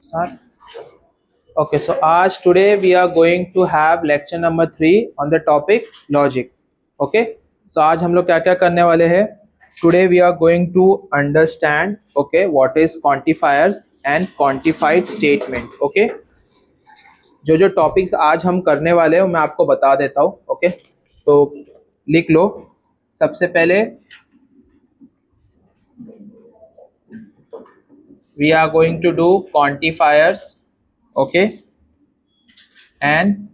Start. Okay, so आज today we are going to have lecture number 3 on the topic logic. Okay, so आज हम लोग क्या क्या करने वाले हैं. Today we are going to understand okay what is quantifiers and quantified statement. Okay, जो जो टॉपिक्स आज हम करने वाले हैं मैं आपको बता देता हूँ. ओके, तो लिख लो. सबसे पहले we are going to do quantifiers. Okay, and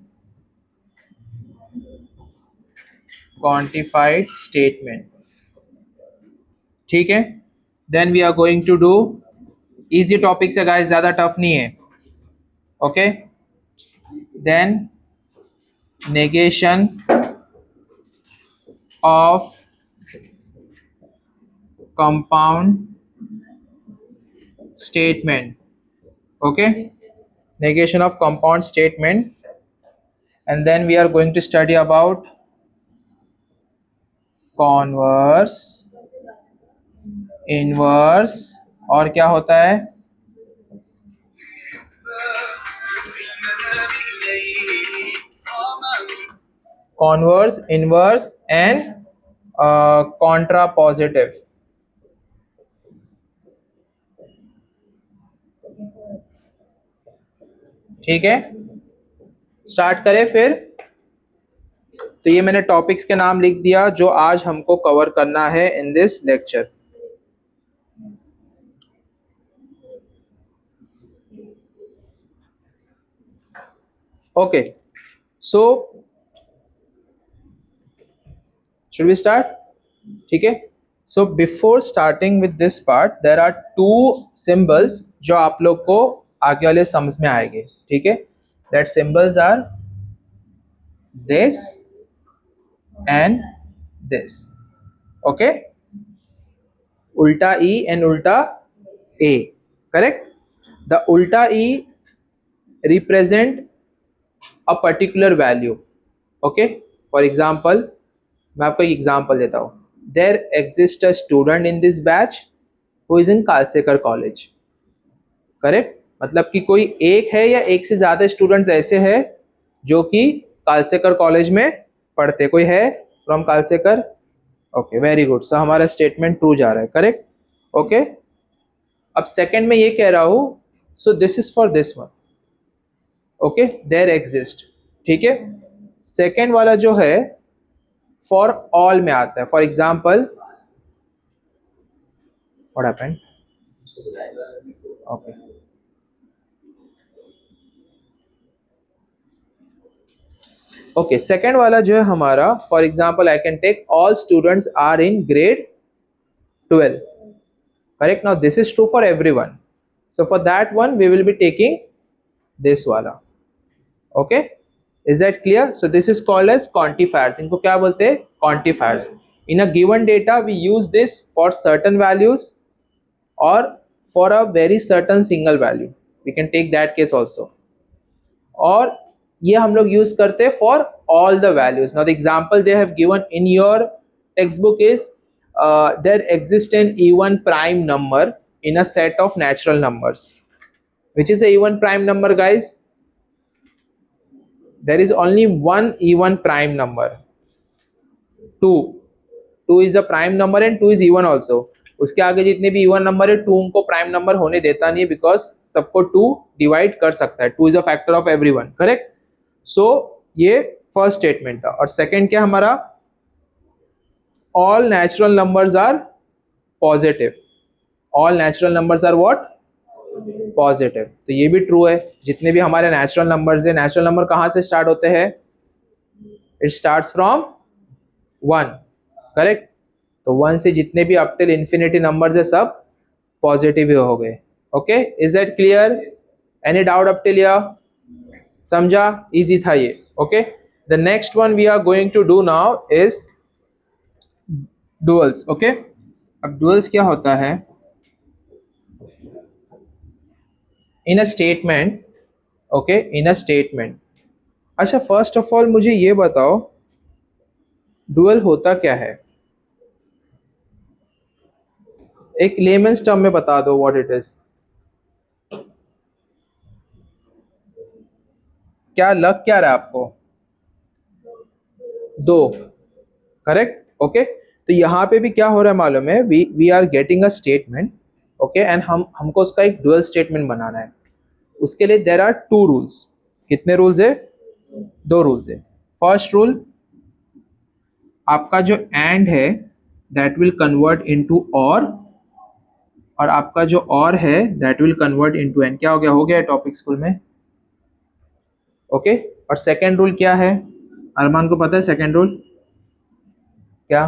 quantified statement. ठीक है. Then we are going to do easy topics है गाइस, ज़्यादा टफ नहीं है. Okay, then negation of compound statement. Okay, negation of compound statement, and then we are going to study about converse, inverse, और क्या होता है converse, inverse and contrapositive. ठीक है, स्टार्ट करें फिर. तो ये मैंने टॉपिक्स के नाम लिख दिया जो आज हमको कवर करना है in this lecture. Okay, so should we start. ठीक है, so before starting with this part there are two symbols जो आप लोग को आगे वाले समझ में आएंगे. ठीक है, that symbols are this and this. Okay, ulta e and ulta a. Correct. The ulta e represent a particular value. Okay, for example मैं आपको एक एग्जांपल देता हूँ. There exists a student in this batch who is in Kalsekar college. Correct, मतलब कि कोई एक है या एक से ज्यादा स्टूडेंट्स ऐसे हैं जो कि कालसेकर कॉलेज में पढ़ते. कोई है from Kalsekar? Okay, very good. So हमारा स्टेटमेंट ट्रू जा रहा है. करेक्ट. ओके, अब सेकंड में ये कह रहा हूं, so this is for this one. Okay, there exist. ठीक है, सेकंड वाला जो है फॉर ऑल में आता है. For example what happened. Okay, okay, second वाला जो है हमारा, for example I can take all students are in grade 12. Correct. Now this is true for everyone, so for that one we will be taking this वाला. Okay, is that clear? So this is called as quantifiers. इनको क्या बोलते हैं? Quantifiers. In a given data we use this for certain values और for a very certain single value. We can take that case also. और ये हम लोग use करते हैं for all the values. Now the example they have given in your text book is there exist an even prime number in a set of natural numbers. Which is a even prime number guys? There is only one even prime number, 2. 2 is a prime number and 2 is even also. उसके आगे जितने भी even number है 2 उनको prime number होने देता नहीं है, बिकॉज सबको 2 डिवाइड कर सकता है. 2 is a factor of everyone. Correct. So ये फर्स्ट स्टेटमेंट था. और सेकंड क्या हमारा? All natural numbers are positive. All natural numbers are what? Positive. तो ये भी ट्रू है. जितने भी हमारे नेचुरल नंबर्स है, नेचुरल नंबर कहाँ से स्टार्ट होते हैं? It starts from 1. करेक्ट. तो 1 से जितने भी अप टिल इंफिनिटी नंबर्स है सब पॉजिटिव ही हो गए. Okay, is that clear? Any doubt up till here? समझा? इजी था ये. Okay, the next one we are going to do now is duals. Okay, अब डुअल्स क्या होता है? In a statement. Okay, in a statement. अच्छा, first of all मुझे ये बताओ डुअल होता क्या है? एक लेमन्स टर्म में बता दो व्हाट इट इज. क्या लग क्या रहा है आपको? 2, करेक्ट, ओके। तो यहाँ पे भी क्या हो रहा है मालूम है, we are getting a statement, okay, and हमको उसका एक डुअल स्टेटमेंट बनाना है। उसके लिए देर आर 2 रूल्स। कितने रूल्स है? 2 रूल्स है। फर्स्ट रूल, आपका जो एंड है दैट विल कन्वर्ट इनटू और आपका जो और है that will convert into and. क्या हो गया टॉपिक स्कूल में, ओके। और सेकेंड रूल क्या है? अरमान को पता है सेकेंड रूल क्या?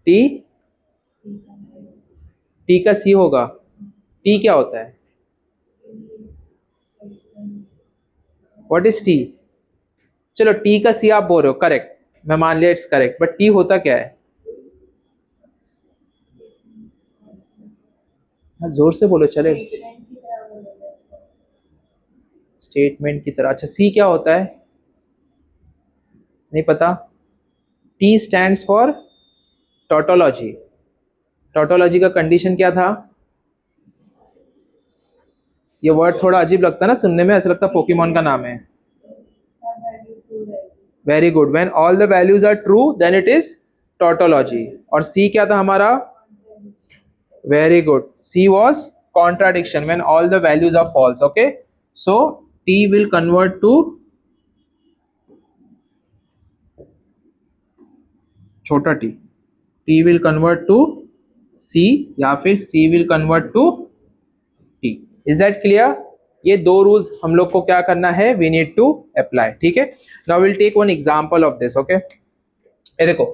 टी, टी का सी होगा। टी क्या होता है? What is T? चलो टी का सी आप बोल रहे हो, करेक्ट, मैं मान लिया इट्स करेक्ट, बट टी होता क्या है? हाँ जोर से बोलो चले। स्टेटमेंट की तरह। अच्छा सी क्या होता है? नहीं पता। T stands for tautology. Tautology का कंडीशन क्या था? ये वर्ड थोड़ा अजीब लगता है ना सुनने में, ऐसा लगता है पोकेमोन का नाम है। Very good, when all the values are true then it is tautology. और सी क्या था हमारा? Very good, C was contradiction when all the values are false, okay. So T will convert to छोटा T, T will convert to C, या फिर C will convert to T. Is that clear? ये 2 rules हम लोग को क्या करना है, वी नीड टू अप्लाई, ठीक है। Now will take one example of this, okay. ये देखो,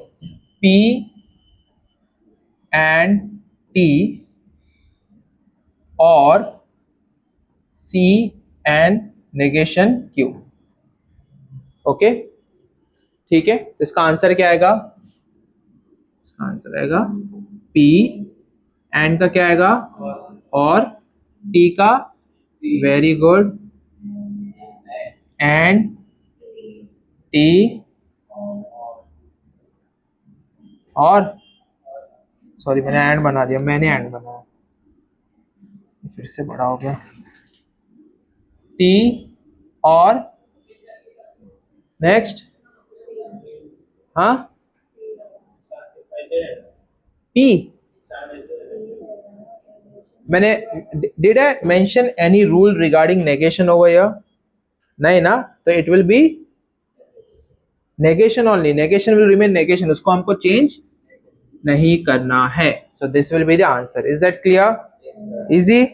P एंड T और C and negation Q, okay, ठीक है। तो इसका आंसर क्या आएगा? इसका आंसर आएगा P एंड का क्या आएगा? और T का, वेरी गुड, एंड T और, सॉरी मैंने एंड बना दिया, मैंने एंड बनाया, फिर से बड़ा हो गया। T और नेक्स्ट, हाँ P। मैंने, did I mention any rule regarding negation over here? नहीं ना, तो it will B negation only, negation will remain negation, उसको हमको चेंज नहीं करना है। So this will be the answer. Is that clear? Easy?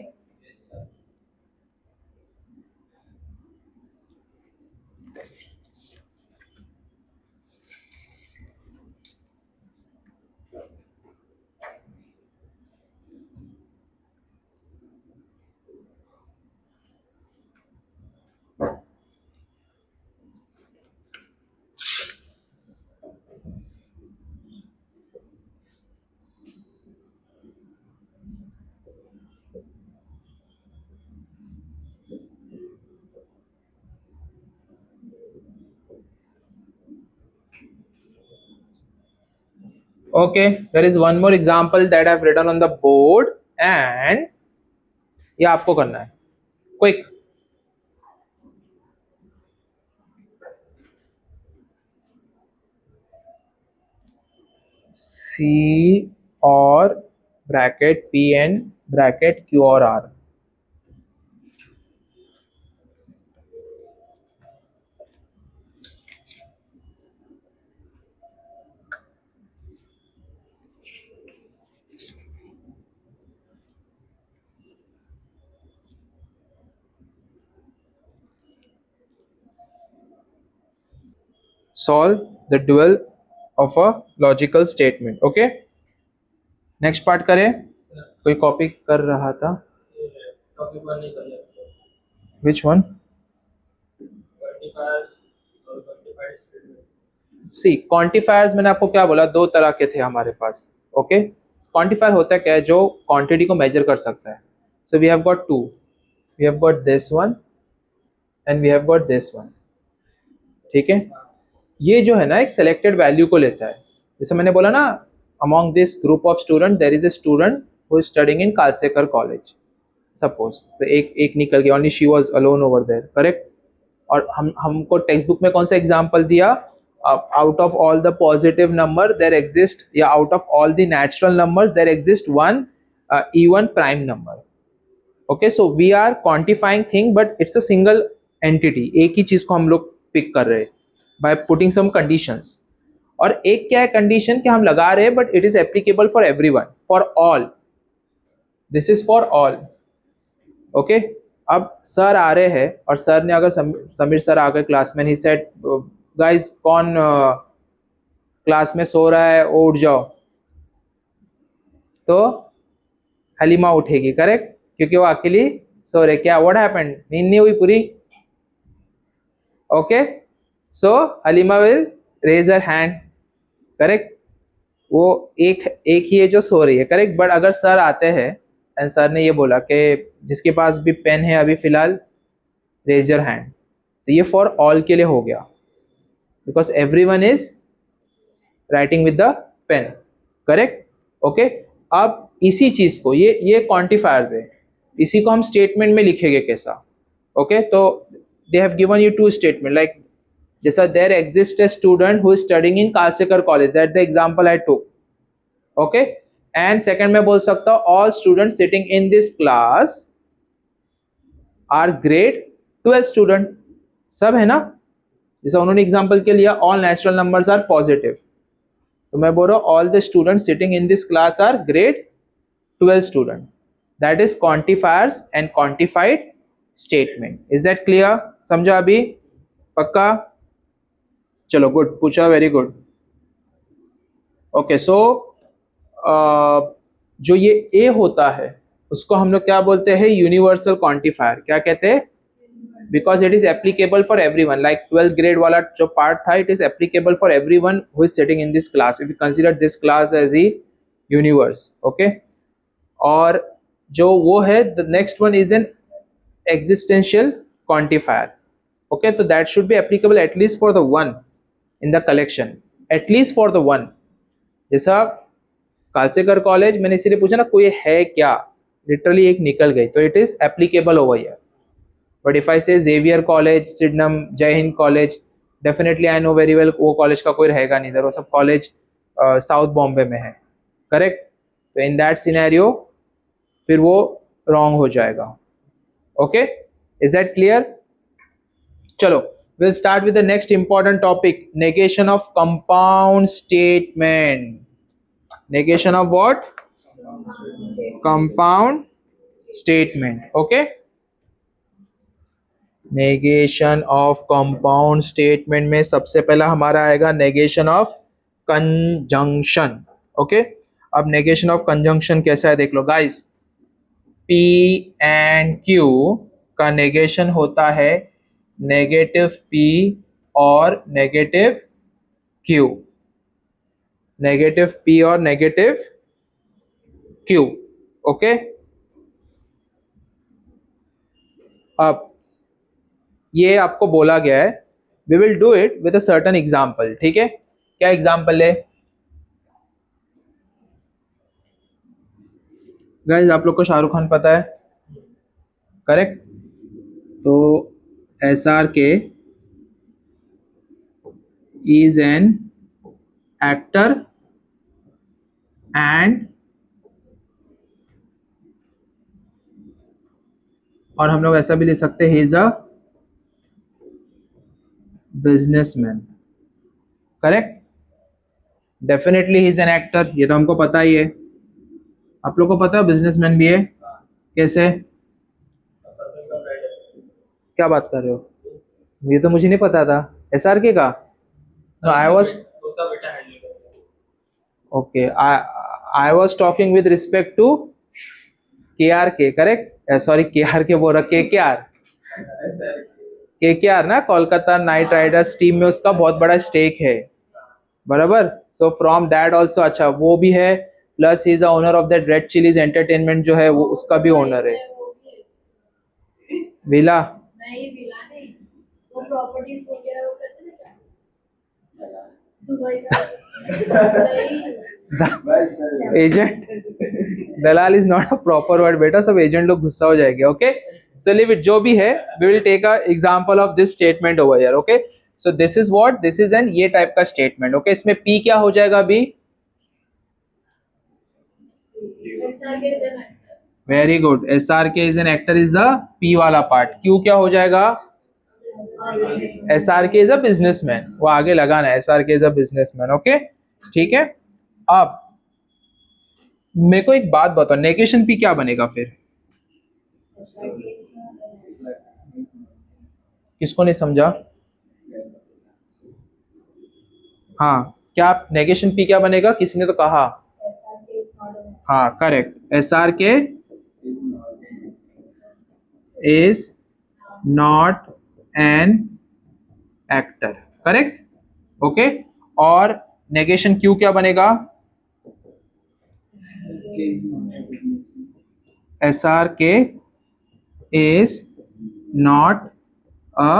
Okay, there is one more example that I've written on the board and ये आपको करना है, quick. C और bracket P and bracket Q और R। Solve the dual of a logical statement, okay। Next part करें। कोई copy कर रहा था? Which one? सी क्वांटिफायर्स, मैंने आपको क्या बोला, 2 तरह के थे हमारे पास, ओके। क्वांटिफायर होता है क्या है, जो क्वांटिटी को मेजर कर सकता है। So we have got 2, we have got this one and we have got this one, ठीक है। ये जो है ना एक सेलेक्टेड वैल्यू को लेता है। जैसे मैंने बोला ना, among this group of student there is a student who is studying in Kalsekar college. Suppose, तो एक निकल गया, only she was alone over there, correct. और हमको टेक्स्ट बुक में कौन सा एग्जांपल दिया, out of all the positive number there exist, या out of all the natural numbers there exist one even prime number. Okay, so we are quantifying thing but it's a single entity, एक ही चीज को हम लोग pick कर रहे हैं by putting some conditions. और एक क्या है कंडीशन कि हम लगा रहे हैं but it is applicable for everyone, for all, this is for all. Okay, अब सर आ रहे हैं और सर ने अगर समीर सर आ गए क्लास में, ही सेड गाइस कौन क्लास में सो रहा है वो उठ जाओ, तो हलीमा उठेगी, करेक्ट, क्योंकि वो अकेली सो रहे। क्या व्हाट हैपेंड, नींद नहीं हुई पूरी? Okay, so Halima will raise her hand, correct, वो एक एक ही है जो सो रही है, करेक्ट। बट अगर सर आते हैं एंड सर ने ये बोला कि जिसके पास भी पेन है अभी फिलहाल रेज योर हैंड, तो ये फॉर ऑल के लिए हो गया, because everyone is writing with the pen, correct. Okay, अब इसी चीज को ये क्वांटिफायर्स है, इसी को हम स्टेटमेंट में लिखेंगे कैसा। ओके, तो they have given you two statement, like जैसा there exist a student who is studying in Kalsekar college, that the example I took. Okay, and second में बोल सकता हूं all student sitting in this class are grade 12 student, सब है ना, जैसा उन्होंने एग्जांपल के लिया all natural numbers are positive, तो मैं बोल रहा हूँ all the student sitting in this class are grade 12 student, that is quantifiers and quantified statement. Is that clear? समझा अभी? पक्का? चलो गुड, पूछा, वेरी गुड। ओके, सो जो ये ए होता है उसको हम लोग क्या बोलते हैं, यूनिवर्सल क्वांटिफायर। क्या कहते हैं? Because it is applicable for everyone, like 12th grade वाला जो पार्ट था, it is applicable for everyone who is sitting in this class, if you consider this class as a universe. Okay, और जो वो है the next one is an existential quantifier. Okay, तो that should be applicable at least for the one in the collection, at least for the one. जैसा Kalsekar college मैंने इसीलिए पूछा ना, कोई है क्या, लिटरली एक निकल गई, तो it is applicable over here. But if I से जेवियर कॉलेज, सिडनम, जय Hind college, definitely I know very well वो कॉलेज का कोई रहेगा नहीं इधर, वो सब कॉलेज साउथ बॉम्बे में है, करेक्ट। तो इन दैट सिनेरियो फिर वो रॉन्ग हो जाएगा। Okay, is that clear? चलो, we'll start with the next important topic, negation of compound statement. Negation of what? Compound statement. Okay, negation of compound statement में सबसे पहला हमारा आएगा negation of conjunction. Okay, अब negation of conjunction कैसा है देख लो guys, P and Q का negation होता है नेगेटिव P और नेगेटिव Q, नेगेटिव P और नेगेटिव Q। ओके, अब ये आपको बोला गया है, we will do it with a certain example. ठीक है, क्या एग्जांपल है गाइस? आप लोग को शाहरुख खान पता है, करेक्ट। तो SRK is an actor and, और हम लोग ऐसा भी लिख सकते हैं, he is a businessman, correct. Definitely he is an actor, ये तो हमको पता ही है। आप लोग को पता है बिजनेसमैन भी है? कैसे? क्या बात कर रहे हो, ये तो मुझे नहीं पता था। SRK का? I was okay, I was talking with respect to KRK, correct, sorry KRK बोल रहा, KKR ना, कोलकाता नाइट राइडर्स टीम में उसका बहुत बड़ा स्टेक है, बराबर। सो फ्रॉम दैट ऑल्सो, अच्छा वो भी है, plus he is owner of that red chillies entertainment जो है, वो उसका भी ओनर है। विला नहीं, विला नहीं, वो प्रॉपर्टीज वगैरह वो करते हैं क्या, दुबई का agent, Dalal is not a proper word बेटा, सब एजेंट लोग गुस्सा हो जाएंगे. ओके, सो लिव इट, जो भी है, we will take a example of this statement over here. Okay, so this is what, this is an ये टाइप का स्टेटमेंट. ओके, इसमें पी क्या हो जाएगा अभी? Very good, S R K is an actor is the P वाला part. Q क्या हो जाएगा? S R K is a businessman. वो आगे लगाना है, S R K is a businessman. Okay, ठीक है. अब मेरे को एक बात बताओ, नेगेशन पी क्या बनेगा फिर? किसको नहीं समझा? हाँ, क्या नेगेशन पी क्या बनेगा? किसी ने तो कहा. हाँ correct, S R K is not an actor. Correct. Okay, और नेगेशन क्यू क्या बनेगा? S R K is not a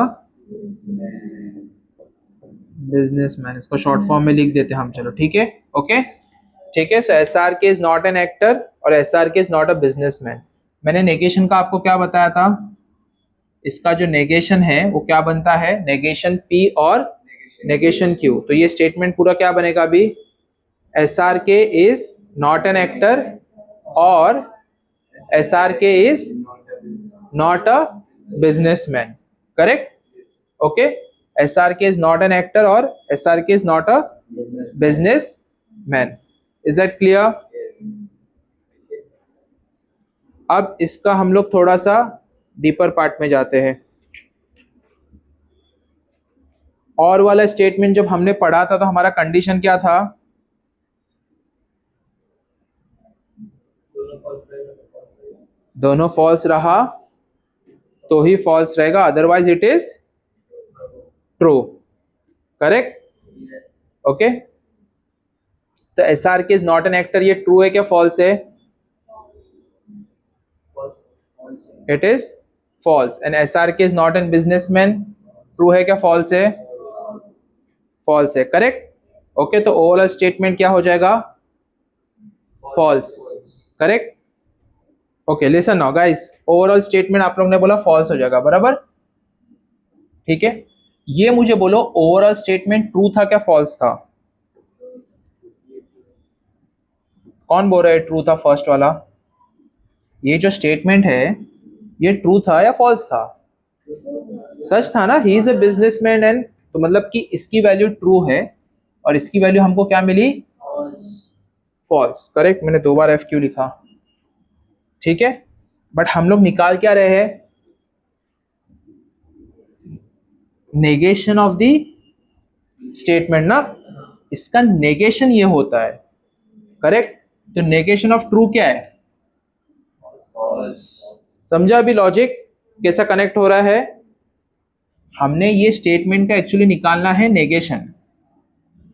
businessman. इसको शॉर्ट फॉर्म में लिख देते हैं हम, चलो ठीक है. ओके, ठीक है. सो S R K is not an actor और S R K is not a businessman. मैंने नेगेशन का आपको क्या बताया था? इसका जो नेगेशन है वो क्या बनता है? नेगेशन पी और नेगेशन क्यू. तो ये स्टेटमेंट पूरा क्या बनेगा अभी? S R K is not an actor और S R K is not a businessman. Correct. Okay, S R K is not an actor और S R K is not a business man. Is that clear? अब इसका हम लोग थोड़ा सा deeper part में जाते हैं. और वाला स्टेटमेंट जब हमने पढ़ा था तो हमारा कंडीशन क्या था? दोनों फॉल्स रहा तो ही फॉल्स रहेगा, otherwise it is true. Correct. Okay, तो S R K is not an actor, ये ट्रू है क्या फॉल्स है? It is false. And S R K is not an businessman, true है क्या फॉल्स है? फॉल्स है. करेक्ट. ओके, तो ओवरऑल स्टेटमेंट क्या हो जाएगा? False. Correct. Okay, listen now guys, overall statement आप लोग ने बोला फॉल्स हो जाएगा, बराबर. ठीक है, ये मुझे बोलो, ओवरऑल स्टेटमेंट ट्रू था क्या फॉल्स था? कौन बोल रहा है ट्रू था फर्स्ट वाला? ये जो स्टेटमेंट है ये ट्रू था या फॉल्स था? सच था ना. ही इज अ बिजनेसमैन एंड, तो मतलब कि इसकी वैल्यू ट्रू है और इसकी वैल्यू हमको क्या मिली? फॉल्स. करेक्ट. मैंने दो बार एफ क्यू लिखा. ठीक है, बट हम लोग निकाल क्या रहे हैं? नेगेशन ऑफ द स्टेटमेंट ना. इसका नेगेशन ये होता है. करेक्ट. तो नेगेशन ऑफ ट्रू क्या है? समझा अभी लॉजिक कैसा कनेक्ट हो रहा है? हमने ये स्टेटमेंट का एक्चुअली निकालना है नेगेशन.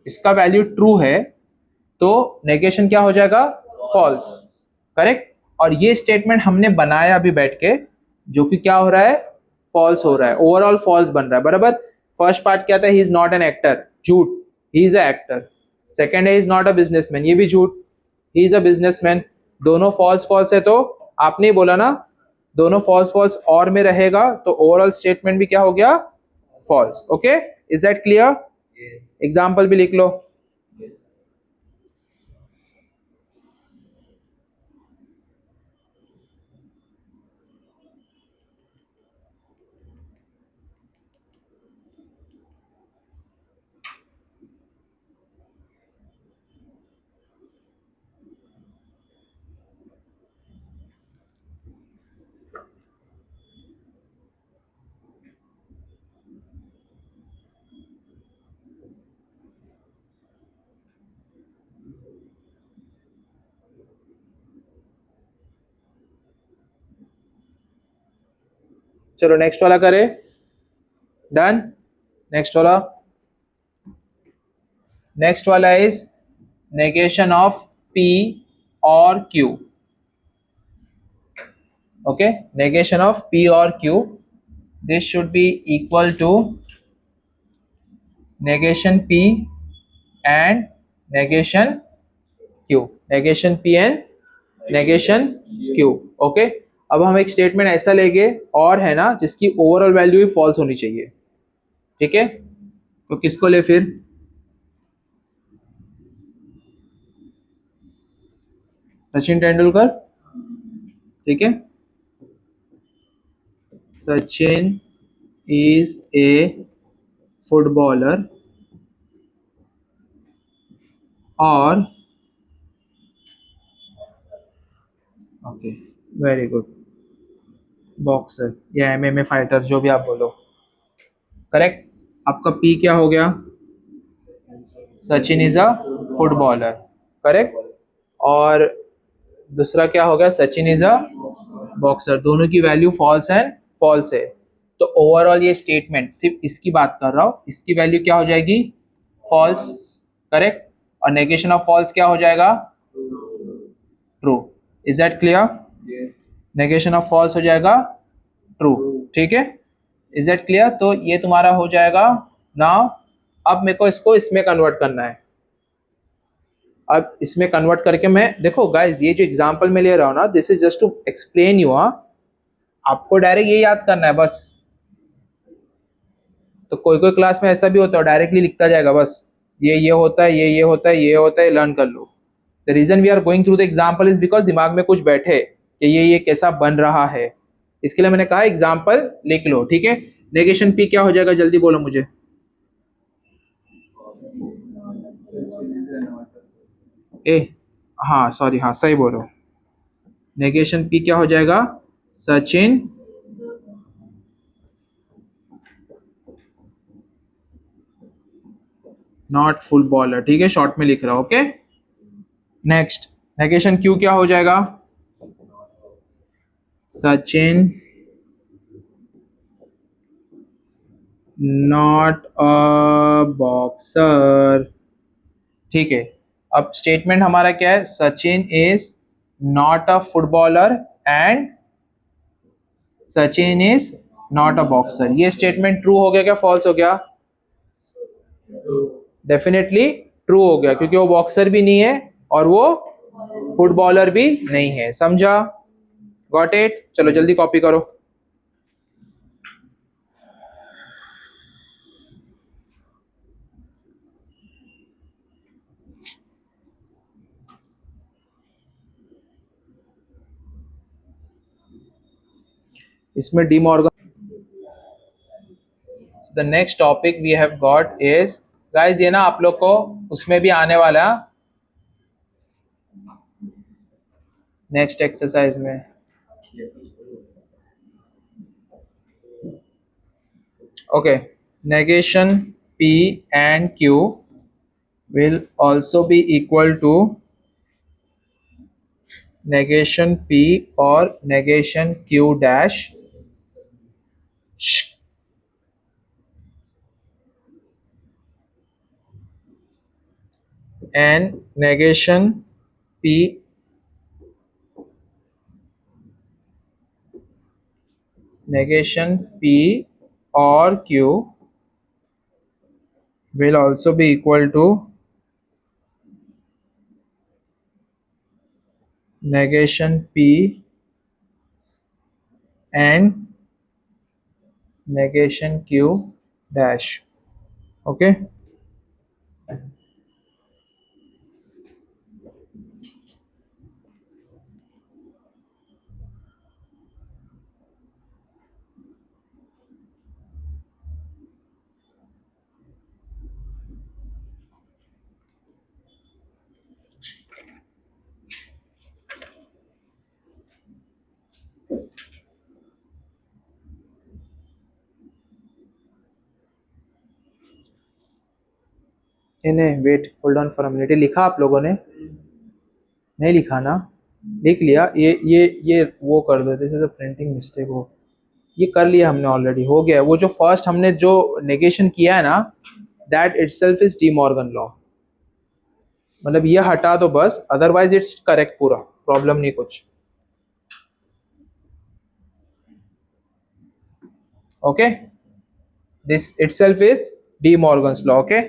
इसका वैल्यू ट्रू है तो नेगेशन क्या हो जाएगा? फॉल्स. करेक्ट. और ये स्टेटमेंट हमने बनाया अभी बैठ के, जो कि क्या हो रहा है? फॉल्स हो रहा है. ओवरऑल फॉल्स बन रहा है, बराबर. फर्स्ट पार्ट क्या था? He is not an actor, झूठ. He is a actor. Second है he is not a businessman, ये भी झूठ. He is a businessman. दोनों फॉल्स फॉल्स है, तो आपने ही बोला ना दोनों फॉल्स फॉल्स और में रहेगा, तो ओवरऑल स्टेटमेंट भी क्या हो गया? False. Okay, is that clear? Example भी लिख लो. चलो नेक्स्ट वाला करें. डन. नेक्स्ट वाला, नेक्स्ट वाला इज नेगेशन ऑफ P और Q. Okay, negation of P और Q, this should be equal to negation P and negation Q. negation P and negation Q. Okay, अब हम एक स्टेटमेंट ऐसा लेंगे और है ना जिसकी ओवरऑल वैल्यू भी फॉल्स होनी चाहिए। ठीक है, तो किसको ले फिर? सचिन तेंदुलकर। ठीक है, सचिन इज ए फुटबॉलर और ओके, वेरी गुड, बॉक्सर या एमएमए फाइटर, जो भी आप बोलो। करेक्ट। आपका पी क्या हो गया? Sachin is a footballer. Correct. और दूसरा क्या हो गया? Sachin is a boxer. दोनों की वैल्यू फॉल्स एंड फॉल्स है। तो ओवरऑल ये स्टेटमेंट सिर्फ इसकी बात कर रहा हूं, इसकी वैल्यू क्या हो जाएगी? फॉल्स। करेक्ट। और नेगेशन ऑफ फॉल्स क्या हो जाएगा? True. Is that clear? Negation of false हो जाएगा ट्रू। ठीक है, इज दैट क्लियर? तो ये तुम्हारा हो जाएगा नाउ। अब मेरे को इसको इसमें कन्वर्ट करना है। अब इसमें कन्वर्ट करके मैं, देखो गाइज, ये जो एग्जांपल मैं ले रहा हूँ ना, this is just to explain you. हाँ, आपको डायरेक्ट ये याद करना है बस। तो कोई कोई क्लास में ऐसा भी होता है, डायरेक्टली लिखता जाएगा बस, ये होता है, ये होता है, ये होता है, लर्न कर लो। The reason we are going through the example is because दिमाग में कुछ बैठे कि ये कैसा बन रहा है। इसके लिए मैंने कहा एग्जाम्पल लिख लो। ठीक है, नेगेशन पी क्या हो जाएगा? जल्दी बोलो मुझे। ए, हाँ सॉरी, हाँ सही बोलो। नेगेशन पी क्या हो जाएगा? Sachin not footballer. ठीक है, शॉर्ट में लिख रहा हूं। ओके, नेक्स्ट नेगेशन क्यू क्या हो जाएगा? Sachin not a boxer. ठीक है, अब स्टेटमेंट हमारा क्या है? Sachin is not a footballer and Sachin is not a boxer. ये स्टेटमेंट ट्रू हो गया क्या फॉल्स हो गया? डेफिनेटली ट्रू हो गया, क्योंकि वो बॉक्सर भी नहीं है और वो फुटबॉलर भी नहीं है। समझा? Got it? चलो जल्दी कॉपी करो। इसमें De Morgan. The next topic we have got is, guys ये ना आप लोग को उसमें भी आने वाला नेक्स्ट एक्सरसाइज में। Okay, negation p and q will also be equal to negation p or negation q dash and negation p or q will also be equal to negation p and negation q dash. Okay, नहीं wait, hold on for a minute. लिखा आप लोगों ने? नहीं लिखा ना? लिख लिया? ये वो कर दो, this is a printing mistake. हो, ये कर लिया हमने ऑलरेडी, हो गया। वो जो फर्स्ट हमने जो नेगेशन किया है ना, that itself is De Morgan law. मतलब ये हटा दो बस, अदरवाइज इट्स करेक्ट, पूरा प्रॉब्लम नहीं कुछ। Okay, this itself is D Morgan's law. Okay,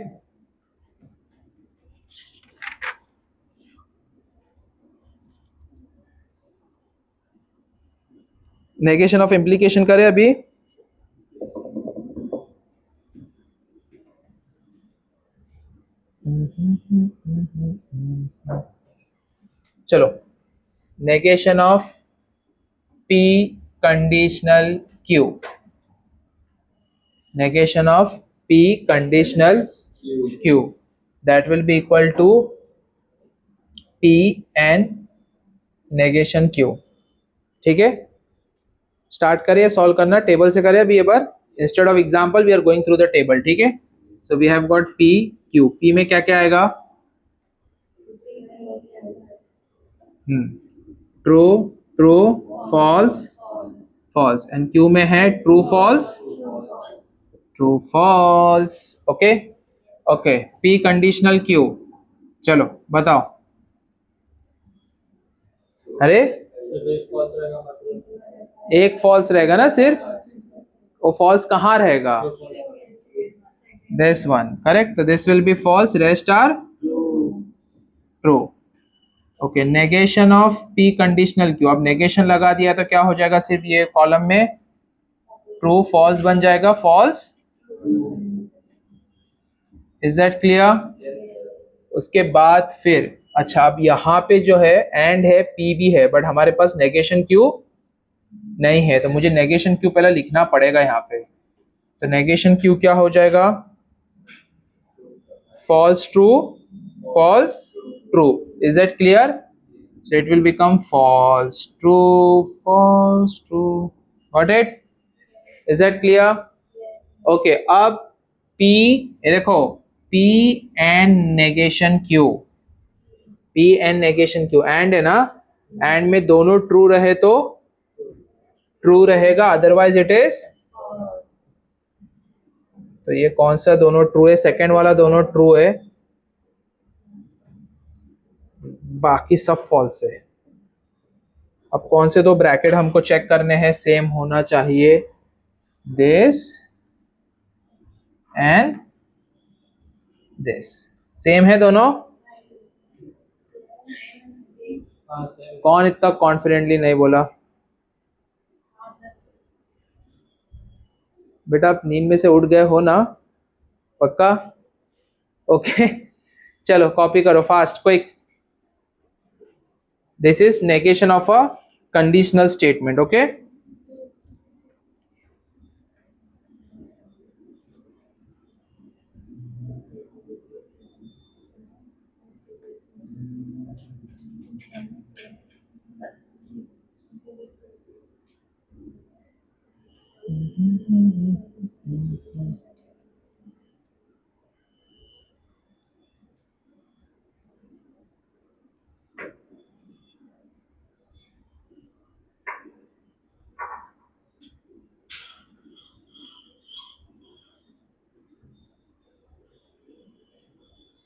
negation of implication करें अभी। चलो, negation of P conditional Q, negation of P conditional Q, that will be equal to P and negation Q। ठीक है, start करिए solve करना, table से करें अभी ये बार, instead of example we are going through the table. ठीक है, so we have got P Q, P में क्या क्या आएगा? True true false false, and Q में है true false true false. Okay okay, P conditional Q, चलो बताओ। अरे एक फॉल्स रहेगा ना सिर्फ, वो फॉल्स कहाँ रहेगा? दिस वन, करेक्ट, तो this will be false, rest are true. Okay, negation of P conditional Q, अब नेगेशन लगा दिया तो क्या हो जाएगा? सिर्फ ये कॉलम में ट्रू फॉल्स बन जाएगा, फॉल्स। Is that clear? उसके बाद फिर अच्छा, अब यहाँ पे जो है एंड है, P भी है, बट हमारे पास नेगेशन Q नहीं है, तो मुझे नेगेशन Q पहले लिखना पड़ेगा यहाँ पे। तो नेगेशन Q क्या हो जाएगा? false true false true, is that clear? So it will become false true, got it? Is that clear? Okay, अब P, ये देखो, P and negation Q, P and negation Q, and है ना, and में दोनों ट्रू रहे तो true रहेगा, अदरवाइज इट इज। तो ये कौन सा दोनों ट्रू है? सेकेंड वाला दोनों ट्रू है, बाकी सब फॉल्स है। अब कौन से दो ब्रैकेट हमको चेक करने हैं? सेम होना चाहिए, दिस एंड दिस, सेम है दोनों। कौन इतना कॉन्फिडेंटली नहीं बोला? बेटा आप नींद में से उठ गए हो ना? पक्का? ओके चलो कॉपी करो fast, quick. This is negation of a conditional statement. Okay,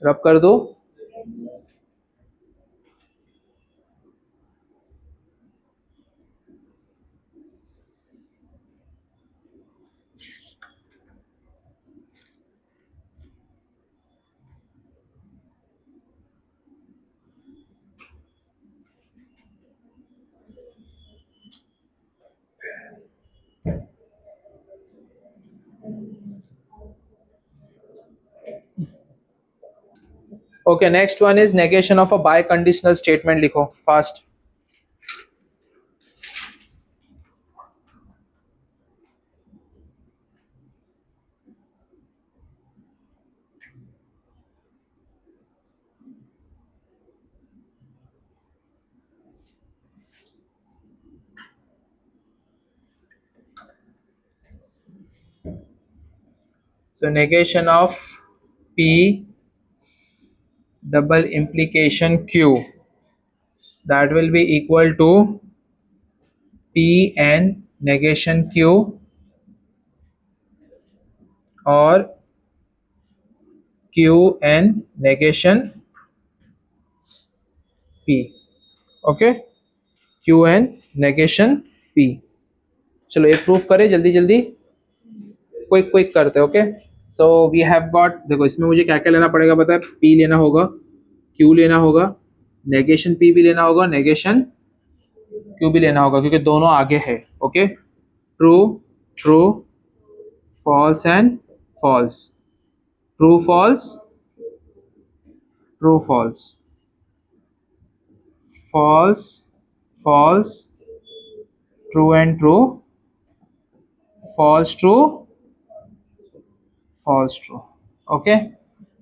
रब कर दो। Okay, next one is negation of a bye conditional statement. लिखो fast. So negation of P double implication Q, that will be equal to P and negation Q और Q and negation P। Okay, Q and negation P। चलो ये proof करें जल्दी जल्दी, quick quick करते। Okay, so we have got, देखो इसमें मुझे क्या क्या लेना पड़ेगा पता है? P लेना होगा, Q लेना होगा, नेगेशन P भी लेना होगा, नेगेशन क्यू भी लेना होगा क्योंकि दोनों आगे है। Okay, true true false and false, true false true false, false false true and true, false true false true. Okay,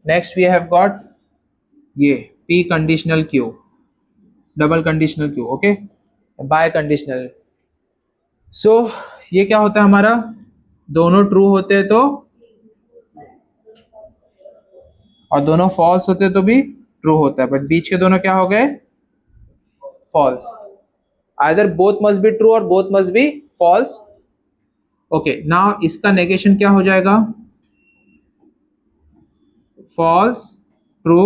next we have got ये P conditional Q, double conditional Q. Okay, biconditional. So ये क्या होता है हमारा, दोनों true होते हैं तो, और दोनों फॉल्स होते हैं तो भी ट्रू होता है, बट बीच के दोनों क्या हो गए, false. Either both must be true और both must be false. Okay, now इसका नेगेशन क्या हो जाएगा, false true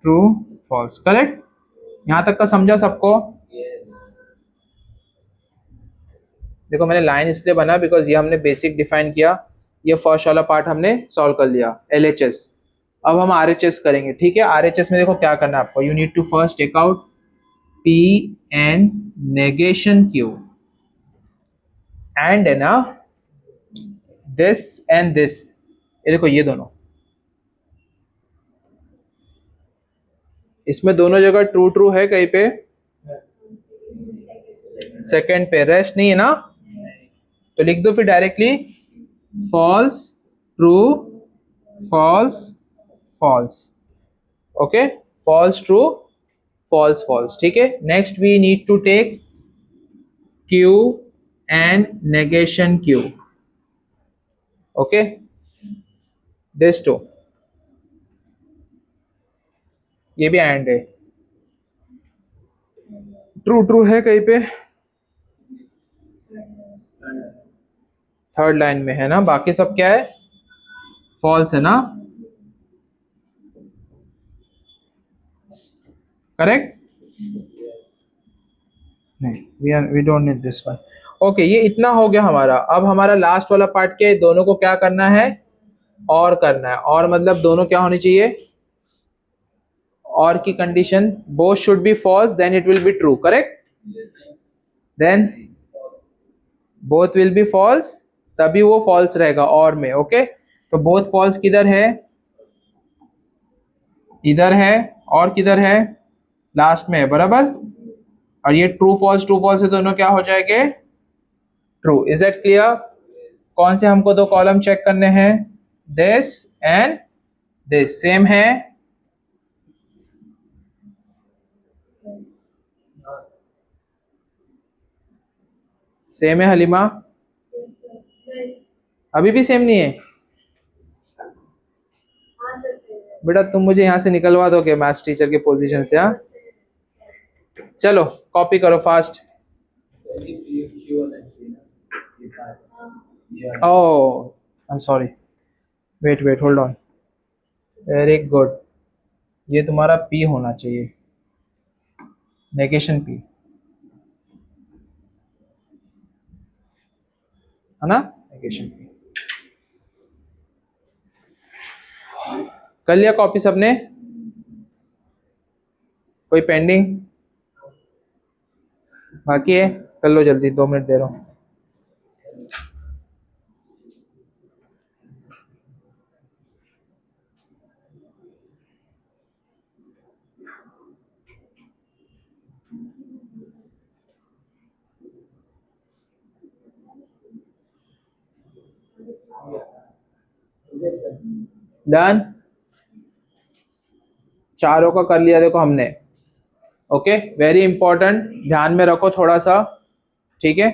true false. Correct, यहां तक का समझा सबको? देखो मैंने लाइन इसलिए बना बिकॉज ये हमने बेसिक डिफाइन किया, ये फर्स्ट वाला पार्ट हमने सॉल्व कर लिया LHS। अब हम RHS करेंगे। ठीक है, RHS में देखो क्या करना है आपको, you need to first take out P and negation Q and है ना दिस एंड दिस। ये देखो ये दोनों, इसमें दोनों जगह ट्रू ट्रू है, कहीं पे सेकंड पे रेस्ट नहीं है ना, तो लिख दो फिर directly false true false false. Okay, false true false false. ठीक है, next we need to take Q and negation Q। Okay, this too, ये भी एंड है, ट्रू ट्रू है कहीं पे थर्ड लाइन में है ना, बाकी सब क्या है, फॉल्स है ना। करेक्ट, नहीं we don't need this one. Okay, ये इतना हो गया हमारा। अब हमारा लास्ट वाला पार्ट क्या है, दोनों को क्या करना है, और करना है। और मतलब दोनों क्या होनी चाहिए, और की condition both should be false then it will be true. Correct, then both will be false, तभी वो फॉल्स रहेगा और में। ओके, तो बोथ फॉल्स किधर है, इधर है, और किधर है, लास्ट में है, बराबर। और ये ट्रू फॉल्स है, दोनों क्या हो जाएंगे, ट्रू। Is that clear? कौन से हमको दो कॉलम चेक करने हैं, दिस एंड दिस, सेम है, सेम है हलीमा? अभी भी सेम नहीं है? बेटा तुम मुझे यहाँ से निकलवा दोगे मैथ्स टीचर के पोजीशन से? हाँ, चलो कॉपी करो fast. Oh I am sorry, wait hold on, very good. ये तुम्हारा P होना चाहिए, नेगेशन P है ना, नेगेशन P। कर लिया कॉपी सबने? कोई पेंडिंग बाकी है? कर लो जल्दी, 2 मिनट दे रहा हूँ। डन, चारों का कर लिया देखो हमने। ओके, वेरी इंपॉर्टेंट, ध्यान में रखो थोड़ा सा। ठीक है,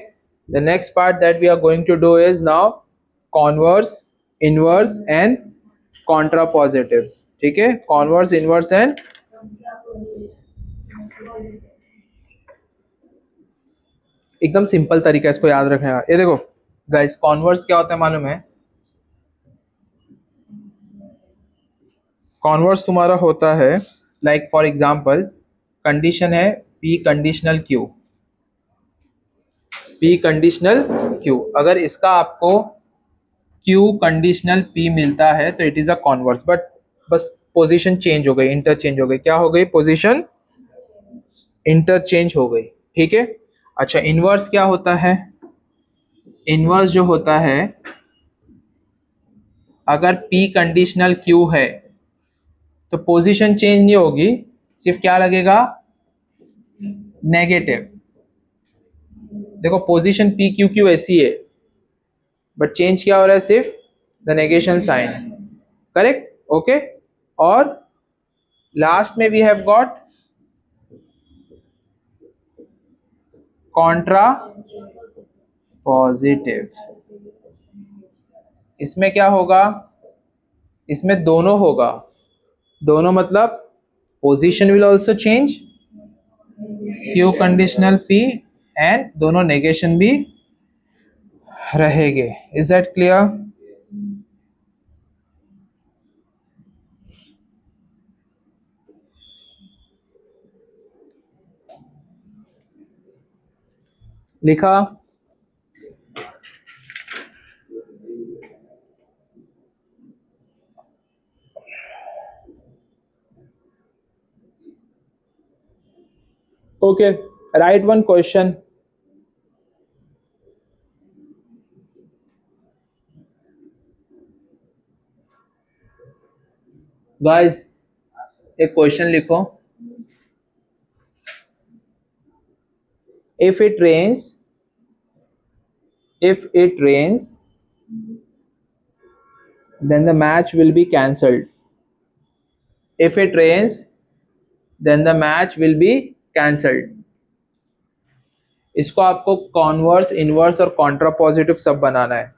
the next part that we are going to do is now converse, inverse and contrapositive. ठीक है, कॉन्वर्स, इनवर्स एंड, एकदम सिंपल तरीका इसको याद रखने का। ये देखो गाइस, कॉन्वर्स क्या होता है मालूम है? कॉन्वर्स तुम्हारा होता है लाइक फॉर एग्जांपल, कंडीशन है P conditional Q, P conditional Q। अगर इसका आपको Q कंडीशनल P मिलता है तो it is a converse, but बस पोजीशन चेंज हो गई, इंटरचेंज हो गई। क्या हो गई पोजीशन? इंटरचेंज हो गई, ठीक है। अच्छा, इनवर्स क्या होता है? इनवर्स जो होता है, अगर P कंडीशनल Q है तो पोजीशन चेंज नहीं होगी, सिर्फ क्या लगेगा? नेगेटिव। देखो पोजीशन P Q Q ऐसी है, बट चेंज क्या हो रहा है? सिर्फ the negation sign, correct, okay. और लास्ट में we have got contrapositive. इसमें क्या होगा? इसमें दोनों होगा। दोनों मतलब position will also change, Q conditional P, and दोनों नेगेशन भी रहेंगे। Is that clear? लिखा? Okay, right one question. Guys एक क्वेश्चन लिखो। if it rains then the match will be cancelled. If it rains then the match will be cancelled. इसको आपको converse, inverse और Contra positive सब बनाना है।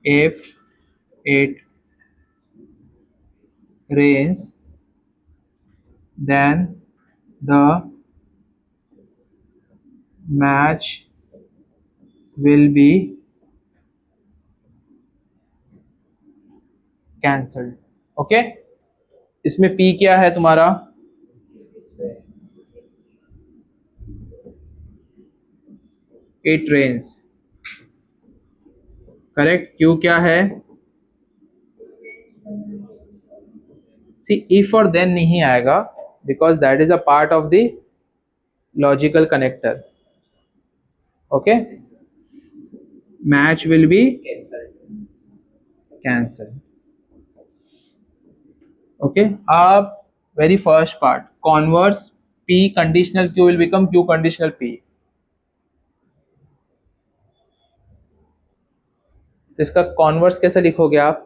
if it rains then the match will be cancelled. Okay, इसमें P क्या है तुम्हारा? It rains, correct. Q क्या है? सी if और then नहीं आएगा, because that is a part of the logical connector. Okay, match will be cancel. Okay, अब very first part, converse P conditional Q will become Q conditional P। तो इसका converse कैसे लिखोगे आप?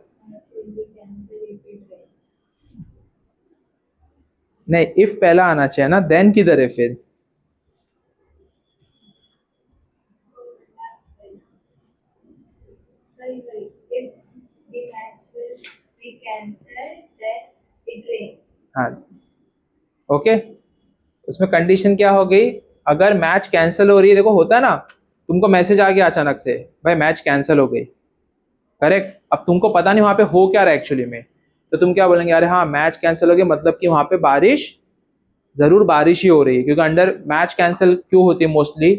नहीं, इफ पहला आना चाहिए ना, देन किधर है फिर? हाँ, ओके। उसमें कंडीशन क्या हो गई? अगर मैच कैंसिल हो रही है, देखो होता है ना, तुमको मैसेज आ गया अचानक से, भाई मैच कैंसिल हो गई, करेक्ट। अब तुमको पता नहीं वहां पे हो क्या रहा है एक्चुअली में, तो तुम क्या बोलेंगे? अरे हाँ मैच कैंसिल हो गया, मतलब कि वहां पे बारिश, जरूर बारिश ही हो रही है, क्योंकि अंडर मैच कैंसिल क्यों होती है? मोस्टली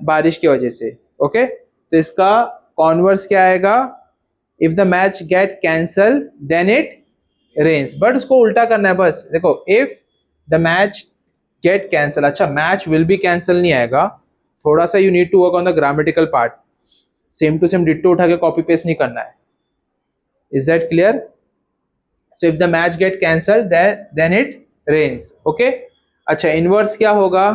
बारिश की वजह से। ओके, तो इसका कॉन्वर्स क्या आएगा? If the match get cancel then it rains, but उसको उल्टा करना है बस। देखो, if the match get cancel, अच्छा मैच विल बी कैंसल नहीं आएगा, थोड़ा सा you need to work on the grammatical part, same to same ditto उठा के कॉपी पेस्ट नहीं करना है। Is that clear? So if the match get cancel then it rains. Okay, अच्छा इनवर्स क्या होगा?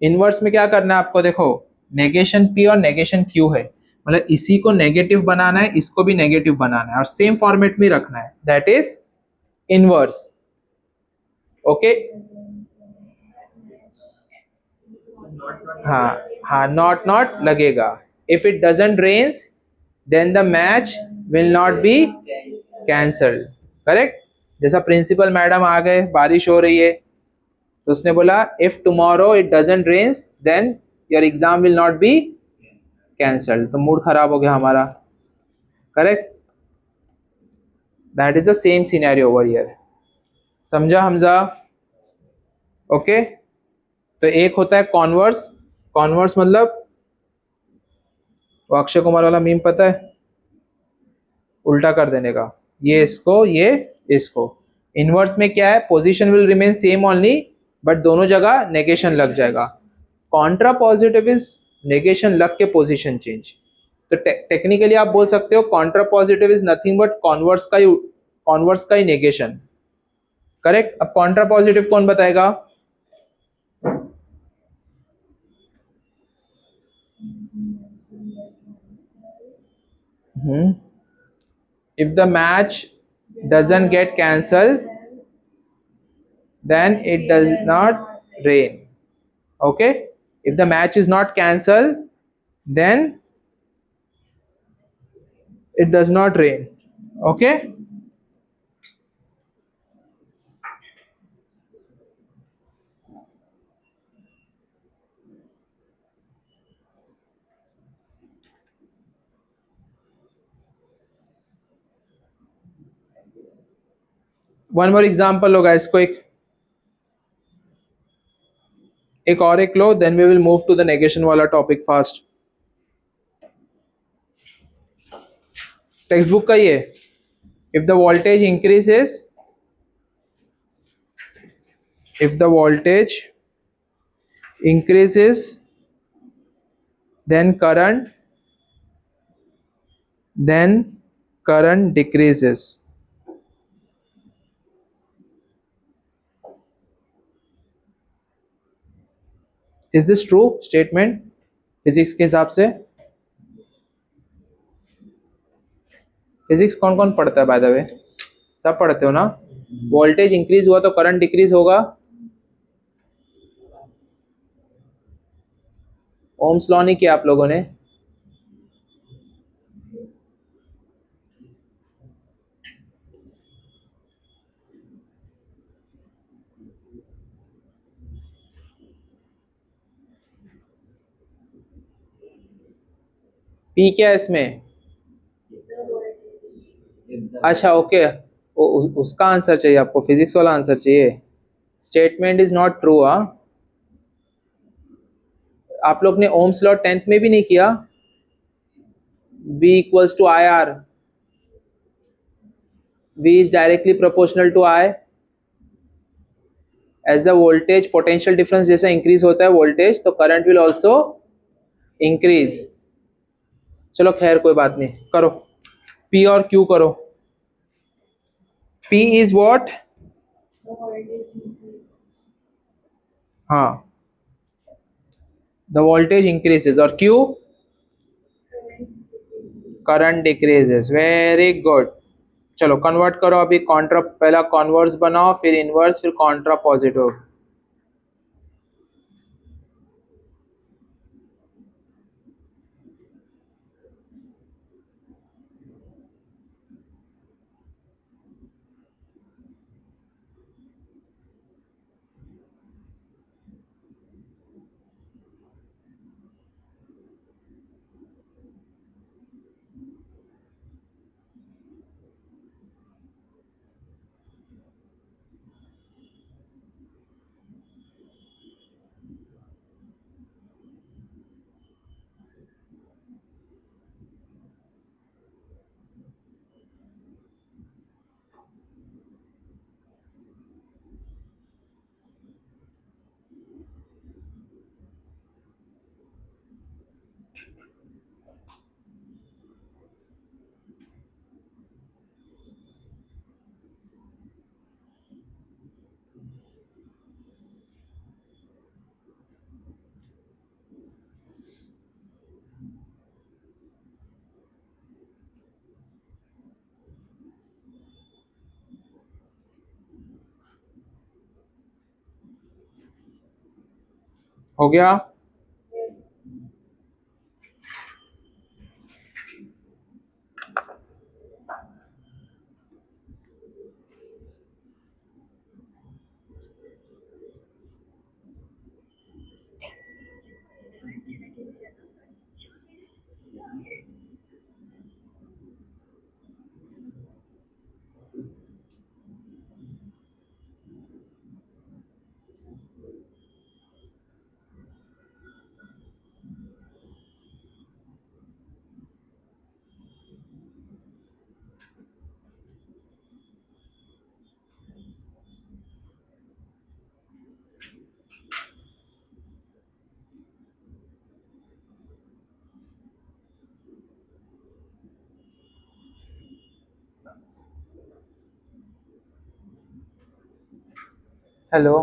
इनवर्स में क्या करना है आपको? देखो नेगेशन P और नेगेशन Q है, मतलब इसी को नेगेटिव बनाना है, इसको भी नेगेटिव बनाना है, और सेम फॉर्मेट में रखना है, दैट इज इनवर्स। ओके, हाँ हाँ, नॉट नॉट लगेगा। If it doesn't rains then the match will not be cancelled, correct. जैसा प्रिंसिपल मैडम आ गए, बारिश हो रही है, तो उसने बोला if tomorrow it doesn't rains then your exam will not be cancelled, तो मूड खराब हो गया हमारा, correct. That is the same scenario over here. समझा हमजा? ओके, तो एक होता है कॉन्वर्स। कॉन्वर्स मतलब वो अक्षय कुमार वाला मीम पता है? उल्टा कर देने का, ये इसको, ये इसको। इनवर्स में क्या है, position will remain same only, but दोनों जगह नेगेशन लग जाएगा। कॉन्ट्रा पॉजिटिव इज नेगेशन लग के पोजीशन चेंज। तो टेक्निकली आप बोल सकते हो Contra positive is nothing but converse का ही नेगेशन। करेक्ट। अब कॉन्ट्रा पॉजिटिव कौन बताएगा? If the match doesn't get cancelled, then it does not rain. Okay? If the match is not cancelled, then it does not rain. Okay? One more example low guys, quick. एक और एक लो, then we will move to the negation वाला topic fast. Text book का ही है. If the voltage increases, if the voltage increases, then current decreases. Is this true statement physics के हिसाब से? Physics कौन कौन पढ़ता है बाय द वे? सब पढ़ते हो ना? वोल्टेज इंक्रीज हुआ तो करंट डिक्रीज होगा. ओम्स लॉ नहीं किया आप लोगों ने? पी क्या है इसमें? अच्छा ओके, उसका आंसर चाहिए आपको, फिजिक्स वाला आंसर चाहिए. Statement is not true. आप लोग ने ओम्स लॉ 10th में भी नहीं किया? V equals to IR. V is directly proportional to I. As the voltage potential difference जैसा इंक्रीज होता है वोल्टेज, तो करंट विल ऑल्सो इंक्रीज. चलो खैर कोई बात नहीं, करो P और Q करो. P is what? हाँ, the voltage increases और Q current decreases. Very good. चलो कन्वर्ट करो अभी. कॉन्ट्रा पहला कॉन्वर्स बनाओ, फिर इनवर्स, फिर कॉन्ट्रा पॉजिटिव. हो गया? हेलो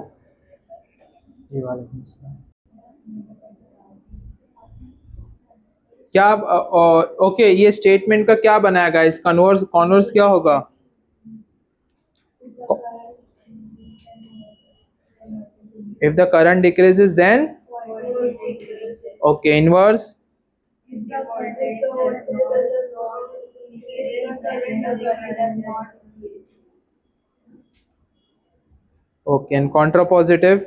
जी, वालेकुम अस्सलाम। क्या ओके, ये स्टेटमेंट का क्या बनाएगा, इस कन्वर्स कॉन्वर्स क्या होगा? If the current decreases then okay, inverse okay, and contrapositive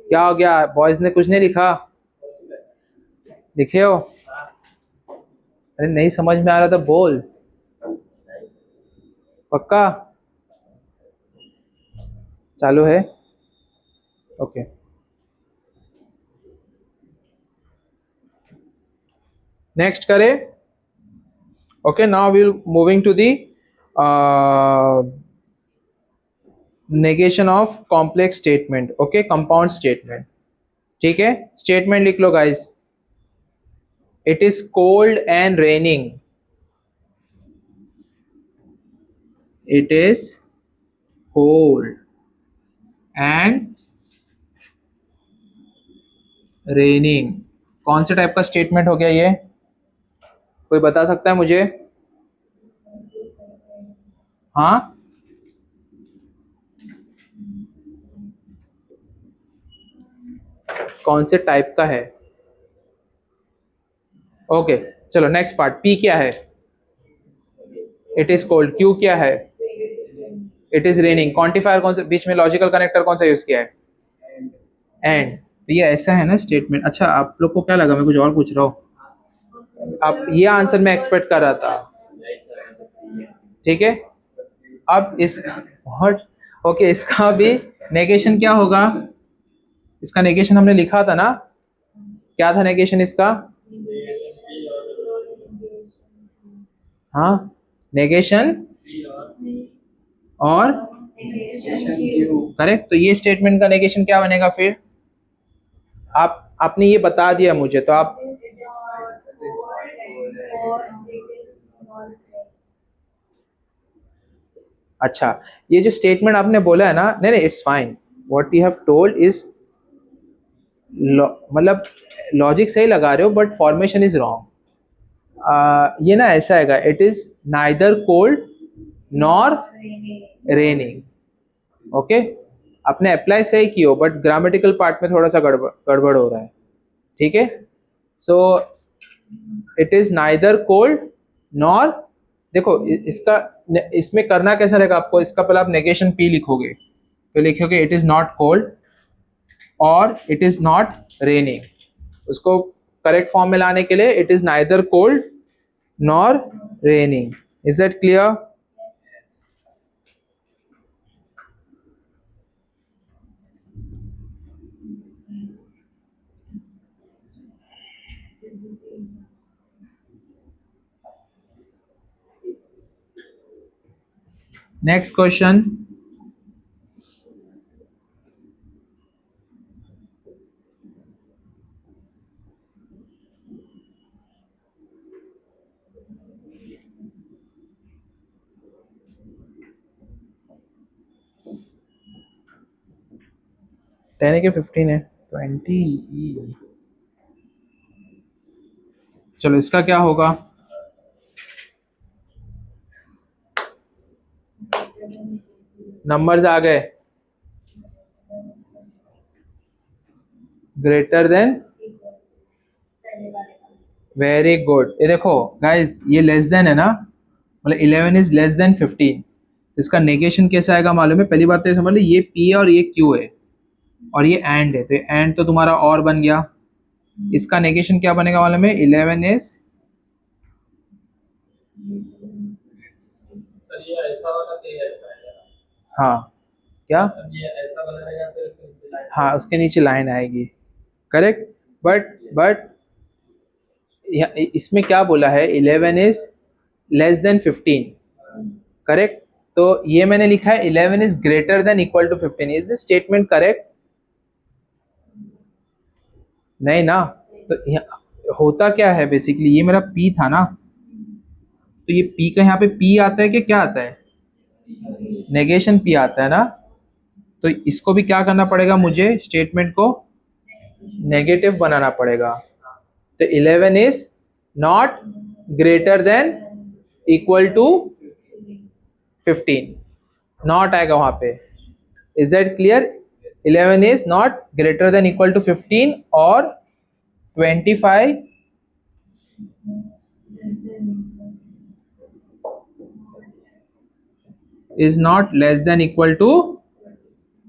क्या हो गया? बॉयज ने कुछ नहीं लिखा? लिखे हो? अरे नहीं समझ में आ रहा था, बोल। पक्का चालू है? ओके, नेक्स्ट करें। Okay, now we will moving to the negation of complex statement. Okay, compound statement. ठीक है, स्टेटमेंट लिख लो guys. It is cold and raining. It is cold and raining. कौन से टाइप का स्टेटमेंट हो गया ये? कोई बता सकता है मुझे? हाँ, कौन से टाइप का है? ओके, चलो नेक्स्ट पार्ट। पी क्या है? It is cold. क्यू क्या है? It is raining. क्वांटिफायर कौन सा, बीच में लॉजिकल कनेक्टर कौन सा यूज किया है? एंड। तो ये ऐसा है ना स्टेटमेंट। अच्छा, आप लोग को क्या लगा मैं कुछ और पूछ रहा हूँ? आप ये आंसर मैं एक्सपेक्ट कर रहा था। ठीक है, अब इस और ओके, इसका भी नेगेशन क्या होगा? इसका नेगेशन हमने लिखा था ना, क्या था नेगेशन इसका? हाँ, नेगेशन और करेक्ट। तो ये स्टेटमेंट का नेगेशन क्या बनेगा फिर? आप आपने ये बता दिया मुझे, तो आप अच्छा, ये जो स्टेटमेंट आपने बोला है ना, नहीं नहीं, it's fine. What you have told is मतलब लॉजिक सही लगा रहे हो, बट फॉर्मेशन इज रॉन्ग। ये ना ऐसा आएगा, it is neither cold nor raining. Okay, आपने अप्लाई सही की हो, बट ग्रामेटिकल पार्ट में थोड़ा सा गड़बड़ गड़बड़ हो रहा है। ठीक है, so it is neither cold nor. देखो इसका इसमें करना कैसा रहेगा आपको, इसका पहले आप नेगेशन पी लिखोगे, तो लिखोगे इट इज नॉट कोल्ड और इट इज नॉट रेनिंग। उसको करेक्ट फॉर्म में लाने के लिए it is neither cold nor raining. Is that clear? Next question. Ten है कि 15 है? 20। चलो इसका क्या होगा? नंबर्स आ गए। Greater than, very good. ये देखो गाइस, ये लेस देन है ना, मतलब 11 इज लेस देन 15। इसका नेगेशन कैसे आएगा मालूम है? पहली बात तो ये समझ लो, ये पी है और ये क्यू है और ये एंड है, तो ये एंड तो तुम्हारा और बन गया। इसका नेगेशन क्या बनेगा मालूम है? 11 इज, हाँ क्या, हाँ उसके नीचे लाइन आएगी। करेक्ट, बट इसमें क्या बोला है? 11 इज लेस देन 15। करेक्ट, तो ये मैंने लिखा है 11 is greater than equal to 15। Is this statement correct? नहीं ना। तो होता क्या है बेसिकली, ये मेरा पी था ना, तो ये p का यहाँ पे p आता है कि क्या आता है, नेगेशन p आता है ना, तो इसको भी क्या करना पड़ेगा मुझे, स्टेटमेंट को नेगेटिव बनाना पड़ेगा। तो 11 is not greater than equal to 15, not आएगा वहां पे। Is that clear? 11 is not greater than equal to 15 और 25 is not less than equal to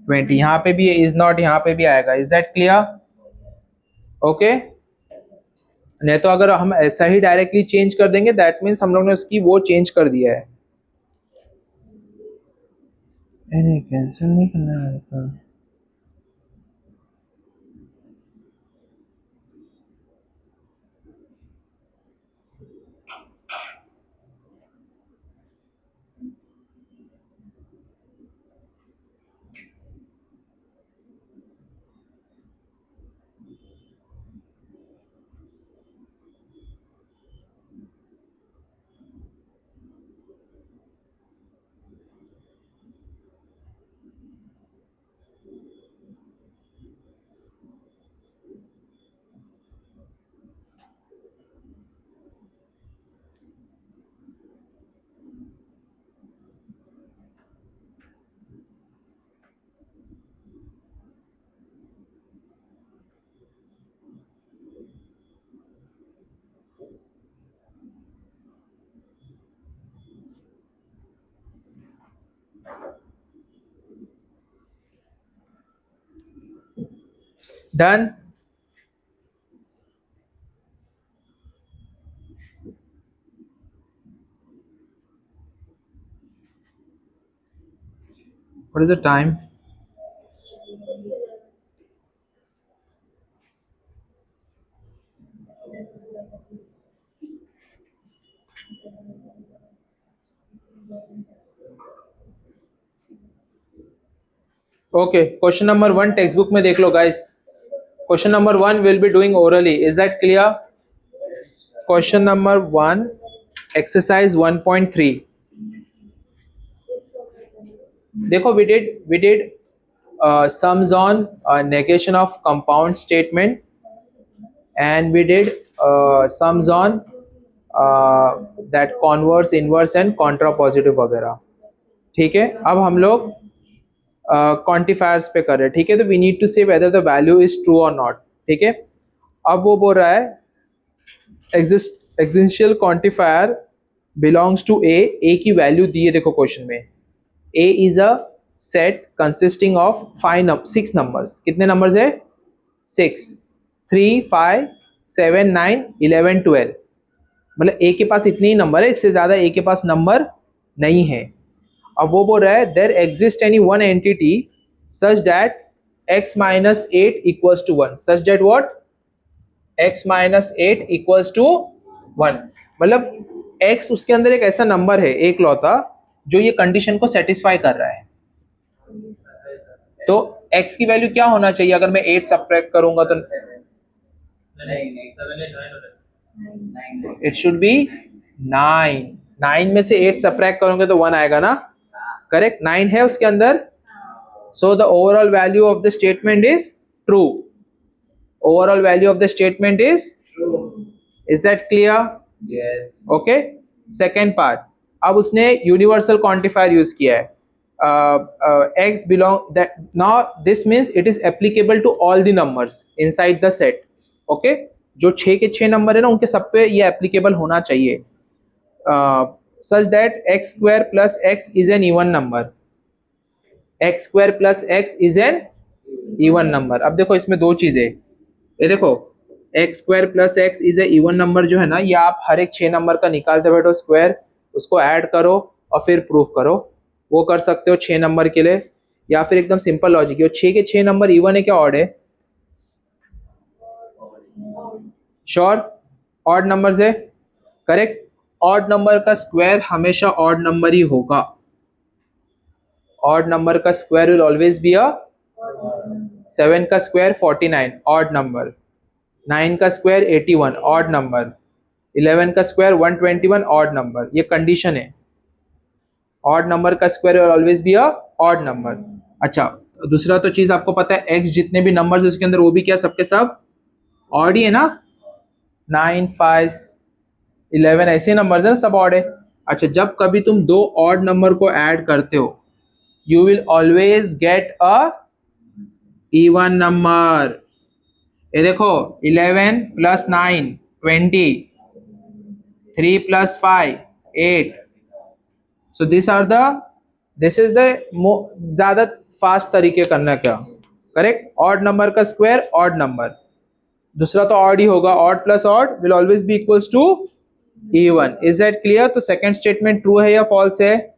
20। यहाँ पे भी इज नॉट यहाँ पे भी आएगा। Is that clear? ओके। नहीं तो अगर हम ऐसा ही डायरेक्टली चेंज कर देंगे दैट मीन्स हम लोग ने उसकी वो चेंज कर दिया है। नहीं कैंसिल नहीं करना है। Done. What is the time? Okay, question number 1 text book में देख लो guys. Question number 1 will be doing orally. Is that clear? Question number 1 exercise 1.3। देखो we did sums on negation of compound statement and we did sums on that converse, inverse and contrapositive वगैरह। ठीक है, अब हम लोग quantifiers पे कर रहे हैं। ठीक है, तो we need to say whether the value is true और नॉट। ठीक है, अब वो बोल रहा है existential quantifier belongs to A की वैल्यू दी है। देखो क्वेश्चन में A is a set consisting of 6 numbers. कितने नंबर्स है? 6, 3, 5, 7, 9, 11, 12। मतलब ए के पास इतने ही नंबर है, इससे ज्यादा ए के पास नंबर नहीं है। अब वो बोल रहा है there exist any one entity such that x minus 8 equals to 1। Such that what? x minus 8 equals to 1। मतलब x उसके अंदर एक ऐसा नंबर है एक लौता जो ये कंडीशन को सेटिस्फाई कर रहा है। तो x की वैल्यू क्या होना चाहिए अगर मैं 8 सब्ट्रैक्ट करूंगा तो इट शुड बी 9। 9 में से 8 सब्ट्रैक्ट करोगे तो 1 आएगा ना? करेक्ट, 9 है उसके अंदर। So the overall value of the statement is true. Overall value of the statement is true. Is that clear? Yes. Okay, second part. अब उसने यूनिवर्सल क्वांटिफायर यूज किया है। x belong that now this means it is applicable to all the numbers inside the set. okay, जो 6 के 6 number है ना उनके सब पे ये एप्लीकेबल होना चाहिए। Such that x square plus x is an even number. X square plus x is an even number. अब देखो इसमें दो चीजें, ये देखो x square plus x is a even number जो है ना, ये आप हर एक 6 नंबर का निकालते बैठो स्क्वायर, उसको ऐड करो और फिर प्रूव करो। वो कर सकते हो 6 नंबर के लिए, या फिर एकदम सिंपल लॉजिक है 6 के 6 नंबर इवन है क्या ऑड है? श्योर, ऑड नंबर है। करेक्ट, ऑड नंबर का स्क्वायर हमेशा ऑड नंबर ही होगा। ऑड नंबर का square will always be a 7 का स्क्वायर 49 ऑड नंबर, 9 का स्क्वायर 81 ऑड नंबर, 11 का स्क्वायर 121 ऑड नंबर, ये कंडीशन है। ऑड नंबर का square always be a odd number. अच्छा, दूसरा तो चीज आपको पता है, एक्स जितने भी नंबर्स उसके अंदर वो भी क्या सबके सब ऑड ही है ना। 9, 5, 11 ऐसे नंबर्स है, सब ऑड है। अच्छा, जब कभी तुम दो ऑड नंबर को ऐड करते हो, you will always get a even number. ये देखो 11 plus 9 20, 3 plus 5 8। So this is the ज्यादा फास्ट तरीके करना क्या, करेक्ट। ऑड नंबर का स्क्वायर ऑड नंबर, दूसरा तो ऑड ही होगा, odd plus odd will always be equals to even. Is that clear? तो सेकंड स्टेटमेंट ट्रू है या फॉल्स है?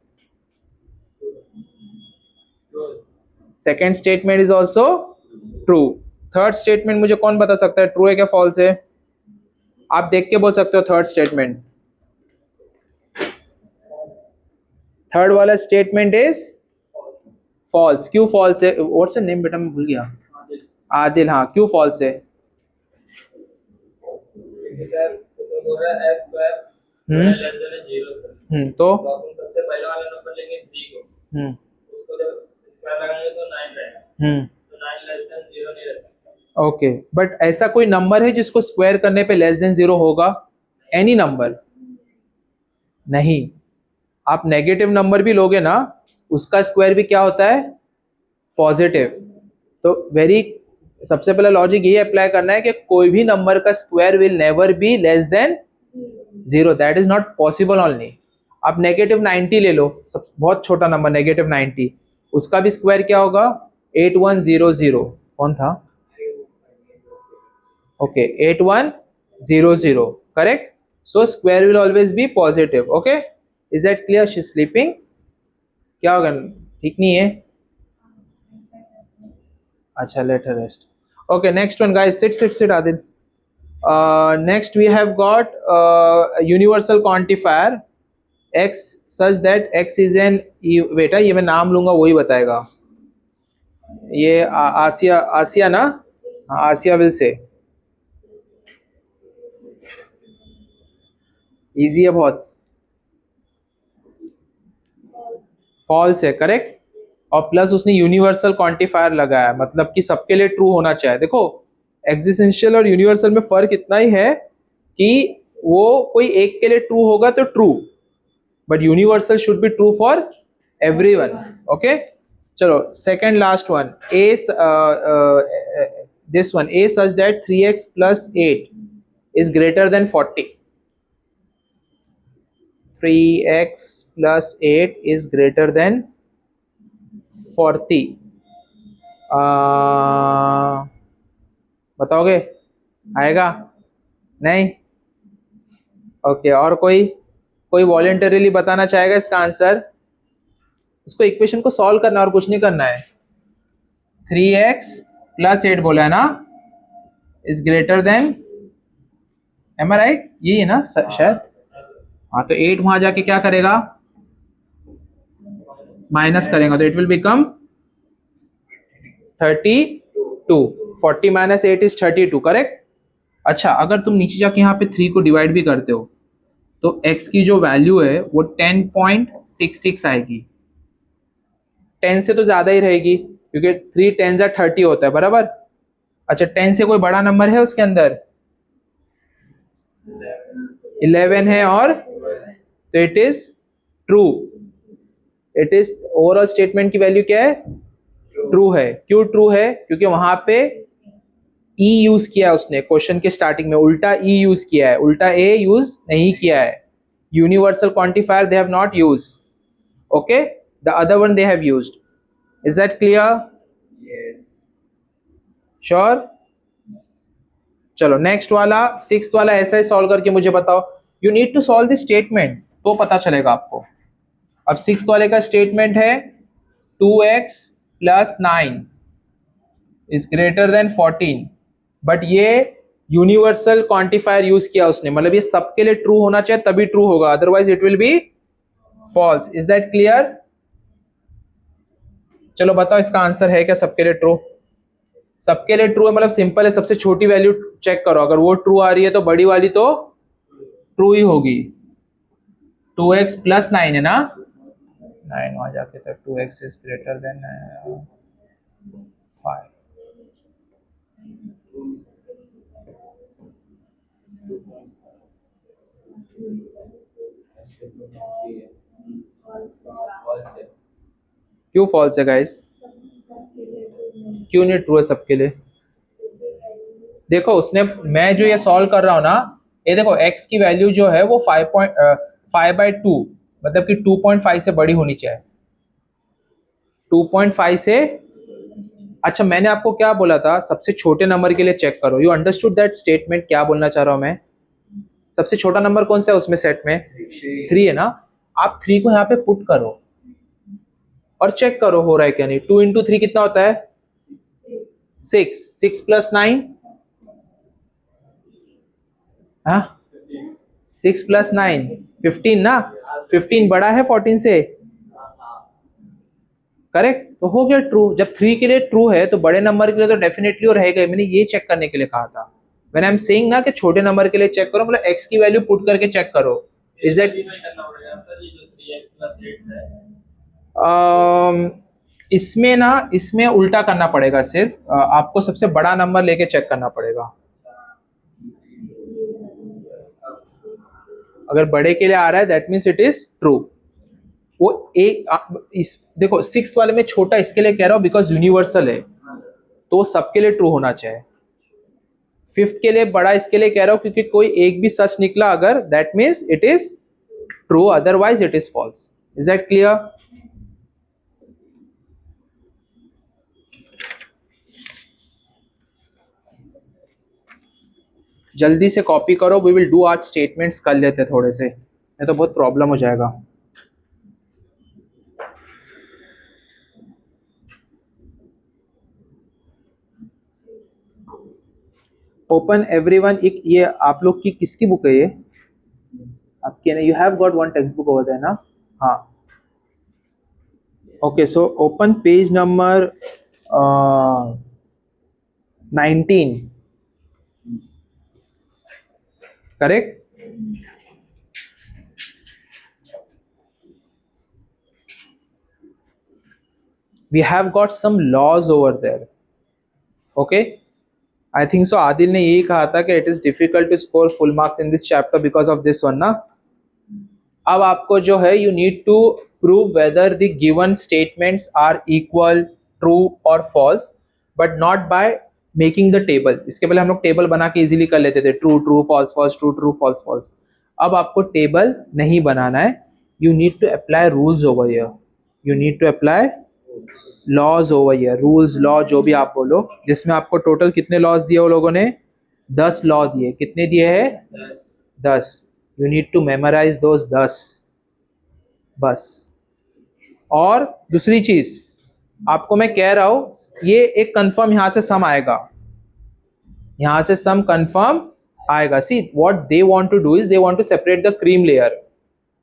Second statement is also true. Third statement मुझे कौन बता सकता है ट्रू है क्या फॉल्स है? आप देख के बोल सकते हो थर्ड स्टेटमेंट। थर्ड वाला स्टेटमेंट इज फॉल्स। क्यों फॉल्स है? व्हाट्स द नेम बेटा, मैं भूल गया। आदिल, हाँ, क्यों फॉल्स है? तो सबसे पहले वाला नंबर लेंगे 3 को, उसको जब स्क्वायर लगाएंगे तो 9 रहेगा, तो 9 लेस देन 0 नहीं रहता। ओके, बट ऐसा कोई नंबर है जिसको स्क्वायर करने पे लेस देन 0 होगा? एनी नंबर नहीं। आप नेगेटिव नंबर भी लोगे ना, उसका स्क्वायर भी क्या होता है? पॉजिटिव। तो सबसे पहला लॉजिक ये अप्लाई करना है कि कोई भी नंबर का square will never be less than 0, that is not possible only. आप नेगेटिव 90 ले लो, सब बहुत छोटा नंबर नेगेटिव 90, उसका भी स्क्वायर क्या होगा? 8100। कौन था? Okay, 8100, correct. So square will always B positive. Okay, is that clear? She sleeping? क्या होगा? ठीक नहीं है? अच्छा, let her rest. Okay, next one guys, sit Adil. Next we have got universal quantifier x such that x is an बेटा ये मैं नाम लूंगा वही बताएगा। ये आसिया, आसिया ना? हाँ, आसिया विल से। इजी है बहुत। फॉल्स है, करेक्ट। और प्लस उसने यूनिवर्सल क्वांटिफायर लगाया, मतलब कि सबके लिए ट्रू होना चाहिए। देखो, एग्जिस्टेंशियल और यूनिवर्सल में फर्क इतना ही है कि वो कोई एक के लिए ट्रू होगा तो true, but universal should be true for everyone. Okay, चलो second last one, A this one, A such that 3x plus 8 is greater than 40। 3x plus 8 is greater than 40। बताओगे? आएगा? नहीं? ओके, और कोई वॉलेंटरीली बताना चाहेगा इसका आंसर? उसको इक्वेशन को सॉल्व करना और कुछ नहीं करना है। 3x plus 8 बोला है ना, is greater than, am I right? यही है ना शायद? हाँ, तो 8 वहां जाके क्या करेगा? माइनस करेगा, तो it will become 32। 40 minus 8 is 32, correct. अच्छा, अगर तुम नीचे जाके यहाँ पे 3 को डिवाइड भी करते हो तो x की जो वैल्यू है वो 10.66 आएगी। 10 से तो ज्यादा ही रहेगी क्योंकि 3 10 जा 30 होता है, बराबर। अच्छा, 10 से कोई बड़ा नंबर है उसके अंदर? 11 है, और तो it is true. It is overall statement की वैल्यू क्या है? ट्रू है। क्यों ट्रू है? क्योंकि वहां पे ई यूज किया है उसने, क्वेश्चन के स्टार्टिंग में उल्टा ई यूज किया है, उल्टा ए यूज नहीं किया है। Universal quantifier they have not use, okay, the other one they have used. Is that clear? Yes, sure. चलो नेक्स्ट वाला, सिक्स्थ वाला ऐसा ही सॉल्व करके मुझे बताओ। You need to solve this statement तो पता चलेगा आपको। अब सिक्स्थ वाले का स्टेटमेंट है 2x plus 9 is greater than 14, but ये यूनिवर्सल क्वांटिफायर यूज किया उसने, मतलब ये सबके लिए ट्रू होना चाहिए तभी ट्रू होगा, otherwise it will be false. Is that clear? चलो बताओ इसका आंसर है क्या सबके लिए ट्रू? सबके लिए ट्रू है मतलब सिंपल है, सबसे छोटी वैल्यू चेक करो, अगर वो ट्रू आ रही है तो बड़ी वाली तो ट्रू ही होगी। 2x प्लस 9 है ना, 9 आ जाके तो 2x इज ग्रेटर देन 5। क्यों फॉल्स है गाइस? क्यों नहीं ट्रू है सबके लिए? देखो उसने, मैं जो ये सॉल्व कर रहा हूँ ना, ये देखो x की वैल्यू जो है वो 5/2, मतलब कि 2.5 से बड़ी होनी चाहिए। 2.5 से, अच्छा मैंने आपको क्या बोला था, सबसे छोटे नंबर के लिए चेक करो। यू अंडरस्टूड दैट स्टेटमेंट, क्या बोलना चाह रहा हूं मैं? सबसे छोटा नंबर कौन सा है उसमें सेट में? 3 है ना। आप 3 को यहाँ पे पुट करो और चेक करो हो रहा है क्या नहीं। 2 इंटू 3 कितना होता है? 6। 6 प्लस 9, हाँ 6 प्लस 9 15 ना। 15 बड़ा है 14 से, करेक्ट। तो हो गया ट्रू। जब 3 के लिए ट्रू है तो बड़े नंबर के लिए तो डेफिनेटली वो रहेगा। मैंने ये चेक करने के लिए कहा था। व्हेन आई एम सेइंग ना कि छोटे नंबर के लिए चेक करो, मतलब x की वैल्यू पुट करके चेक करो। इज इट इसमें ना, इसमें उल्टा करना पड़ेगा। सिर्फ आपको सबसे बड़ा नंबर लेके चेक करना पड़ेगा। अगर बड़े के लिए आ रहा है that means it is true. वो इस देखो 6 वाले में छोटा इसके लिए कह रहा हूं बिकॉज यूनिवर्सल है, तो वो सबके लिए ट्रू होना चाहिए। 5th के लिए बड़ा इसके लिए कह रहा हूं क्योंकि कोई एक भी सच निकला अगर, that means it is true, otherwise it is false. Is that clear? जल्दी से कॉपी करो। वी विल डू आज स्टेटमेंट्स कर लेते थोड़े से, नहीं तो बहुत प्रॉब्लम हो जाएगा। Open everyone. एक ये आप लोग की किसकी बुक है ये? आपकी नहीं? You have got one text book over there ना? हाँ okay. So open page number 19, correct. We have got some laws over there. Okay, I think so Adil ने यही कहा था कि it is difficult to score full marks in this chapter because of this one ना। अब आपको जो है you need to prove whether the given statements are equal, true or false, but not by making the table। इसके पहले हम लोग table बना के इजीली कर लेते थे, true true false false, true true false false. अब आपको टेबल नहीं बनाना है। you need to apply rules over here, you need to apply laws over here, rules law जो भी आप बोलो, जिसमें आपको टोटल कितने लॉज दिए वो लोगों ने? 10 लॉ दिए। कितने दिए हैं? 10। You need to memorise those 10 बस। और दूसरी चीज आपको मैं कह रहा हूं, ये एक कंफर्म यहां से सम आएगा, यहां से सम कंफर्म आएगा। See what they want to do is they want to separate the cream layer.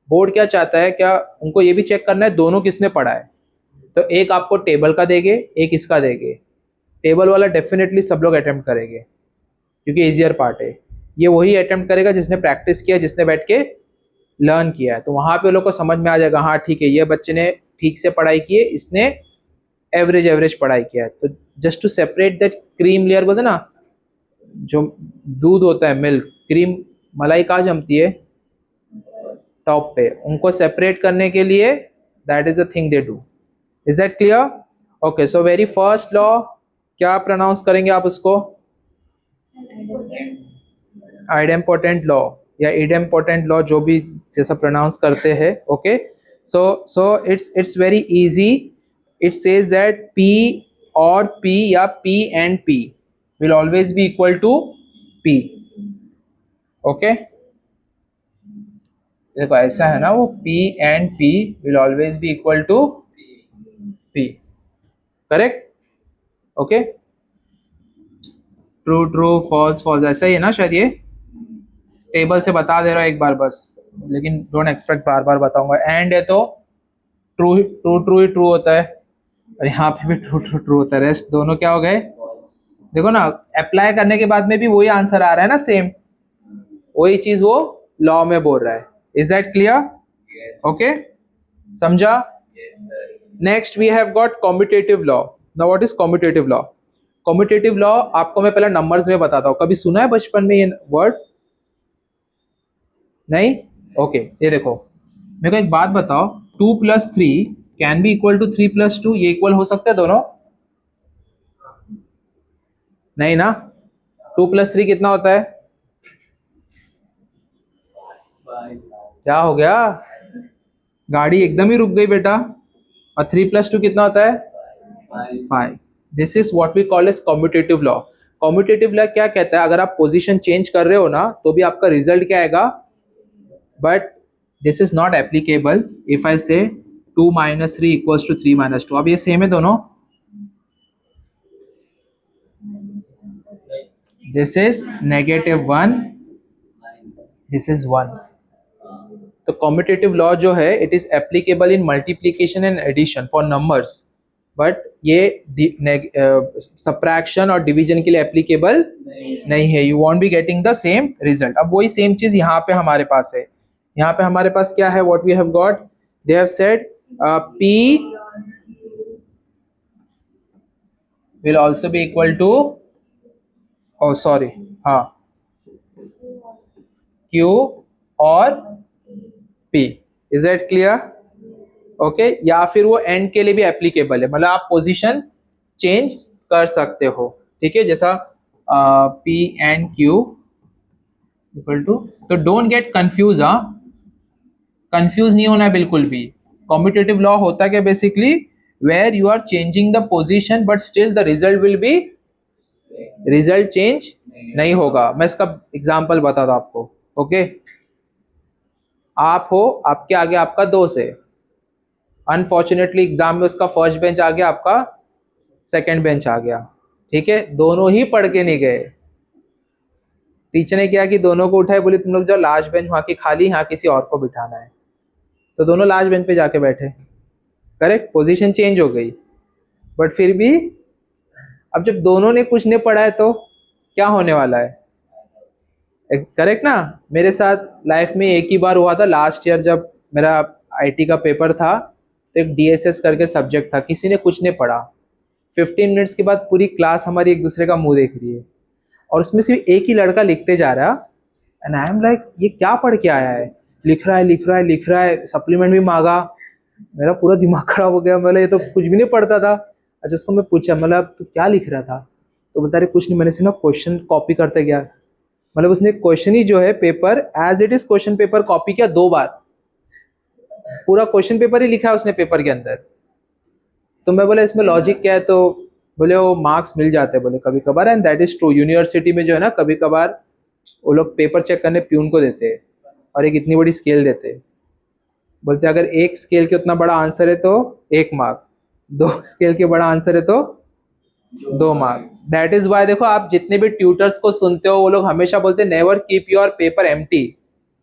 Board क्या चाहता है, क्या उनको ये भी चेक करना है दोनों किसने पढ़ा है। तो एक आपको टेबल का देंगे, एक इसका देंगे। टेबल वाला डेफिनेटली सब लोग अटेम्प्ट करेंगे क्योंकि इजियर पार्ट है। ये वही अटेम्प्ट करेगा जिसने प्रैक्टिस किया, जिसने बैठ के लर्न किया है। तो वहां पे लोग को समझ में आ जाएगा, हाँ ठीक है ये बच्चे ने ठीक से पढ़ाई की है, इसने एवरेज एवरेज पढ़ाई किया है। तो just to separate that cream layer, बोलते ना जो दूध होता है मिल्क, क्रीम मलाई कहाँ जमती है? टॉप पे। उनको सेपरेट करने के लिए that is the thing they do. Is that clear? Okay, so very first law क्या प्रोनाउंस करेंगे आप उसको? आइडेम्पोटेंट लॉ या इडेम्पोटेंट लॉ, जो भी जैसा प्रोनाउंस करते हैं। Okay, so it's very easy. It says that P और P या P and P will always be equal to P। Okay, देखो ऐसा है ना, वो P and P will always be equal to P, करेक्ट। Okay, true true false false, ऐसा ही है ना शायद। ये टेबल से बता दे रहा हूँ एक बार बस, लेकिन डोंट एक्सपेक्ट बार बार बताऊंगा। एंड है तो ट्रू ट्रू ट्रू ही ट्रू होता है, और यहाँ पे भी ट्रू ट्रू ट्रू होता है। रेस्ट दोनों क्या हो गए? देखो ना, अप्लाई करने के बाद में भी वही आंसर आ रहा है ना, सेम वही चीज वो लॉ में बोल रहा है. Is that clear? ओके, समझा? Next we have got competitive law. Now what is competitive law? Competitive law आपको मैं पहले नंबर्स में बताता हूँ. कभी सुना है बचपन में ये वर्ड? नहीं? ओके, ये देखो, मेरे को एक बात बताओ, 2 + 3 कैन बी इक्वल टू 3 + 2. ये इक्वल हो सकते हैं दोनों? नहीं ना. 2 + 3 कितना होता है? क्या हो गया? गाड़ी एकदम ही रुक गई बेटा. और 3 + 2 कितना होता है? 5. This is what we call as competitive law. Competitive law क्या कहता है? अगर आप पोजीशन चेंज कर रहे हो ना, तो भी आपका रिजल्ट क्या आएगा? But this is not applicable if I से 2 - 3 = 3 - 2. अब ये सेम है दोनों. This is -1, this is 1. तो कॉम्पिटेटिव लॉ जो है, it is applicable in multiplication and addition for numbers, but ये सब्ट्रैक्शन और डिवीजन के लिए एप्लीकेबल नहीं है. You won't be getting the same result. अब वही सेम चीज यहाँ पे हमारे पास है. यहाँ पे हमारे पास क्या है? What we have got, they have said P will also be equal to, oh sorry, हाँ, Q और P. Is that clear? Okay, या फिर वो एंड के लिए भी एप्लीकेबल है, मतलब आप पोजीशन चेंज कर सकते हो. ठीक है, जैसा P and Q equal to. तो डोंट गेट कंफ्यूज. हाँ, कंफ्यूज नहीं होना है बिल्कुल भी. कॉम्पिटेटिव लॉ होता है क्या basically? Where you are changing the position but still the result will be, result change नहीं होगा. मैं इसका एग्जांपल बताता हूं आपको. ओके, आप हो, आपके आगे आपका दोस्त है. अनफॉर्चुनेटली एग्जाम में उसका फर्स्ट बेंच आ गया, आपका सेकंड बेंच आ गया. ठीक है, दोनों ही पढ़ के नहीं गए. टीचर ने क्या कि दोनों को उठाए, बोले तुम लोग जाओ, लास्ट बेंच वहाँ की खाली, यहाँ किसी और को बिठाना है. तो दोनों लास्ट बेंच पे जाके बैठे. करेक्ट, पोजीशन चेंज हो गई, बट फिर भी अब जब दोनों ने कुछ नहीं पढ़ा है तो क्या होने वाला है? करेक्ट ना. मेरे साथ लाइफ में एक ही बार हुआ था, लास्ट ईयर जब मेरा आईटी का पेपर था. तो एक डीएसएस करके सब्जेक्ट था, किसी ने कुछ नहीं पढ़ा. 15 मिनट्स के बाद पूरी क्लास हमारी एक दूसरे का मुंह देख रही है, और उसमें सिर्फ एक ही लड़का लिखते जा रहा. एंड आई एम लाइक, ये क्या पढ़ के आया है? लिख रहा है, लिख रहा है, लिख रहा है, सप्लीमेंट भी मांगा. मेरा पूरा दिमाग खराब हो गया. मतलब ये तो कुछ भी नहीं पढ़ता था. अच्छा, उसको मैं पूछा, मतलब तू क्या लिख रहा था? तो बता रहे कुछ नहीं, मैंने सिर्फ क्वेश्चन कॉपी करते गया. मतलब उसने क्वेश्चन ही जो है paper as it is question paper copy किया 2 बार. पूरा क्वेश्चन पेपर ही लिखा है उसने पेपर के अंदर. तो मैं बोला इसमें लॉजिक क्या है? तो बोले वो मार्क्स मिल जाते हैं बोले कभी कभार. And that is true. University में जो है ना, कभी कभार वो लोग पेपर चेक करने प्यून को देते हैं, और एक इतनी बड़ी स्केल देते हैं. बोलते अगर एक स्केल के उतना बड़ा आंसर है तो 1 मार्क, 2 स्केल के बड़ा आंसर है तो 2 मार्क. दैट इज वाई देखो, आप जितने भी ट्यूटर्स को सुनते हो, वो लोग हमेशा बोलते हैं never keep your paper empty.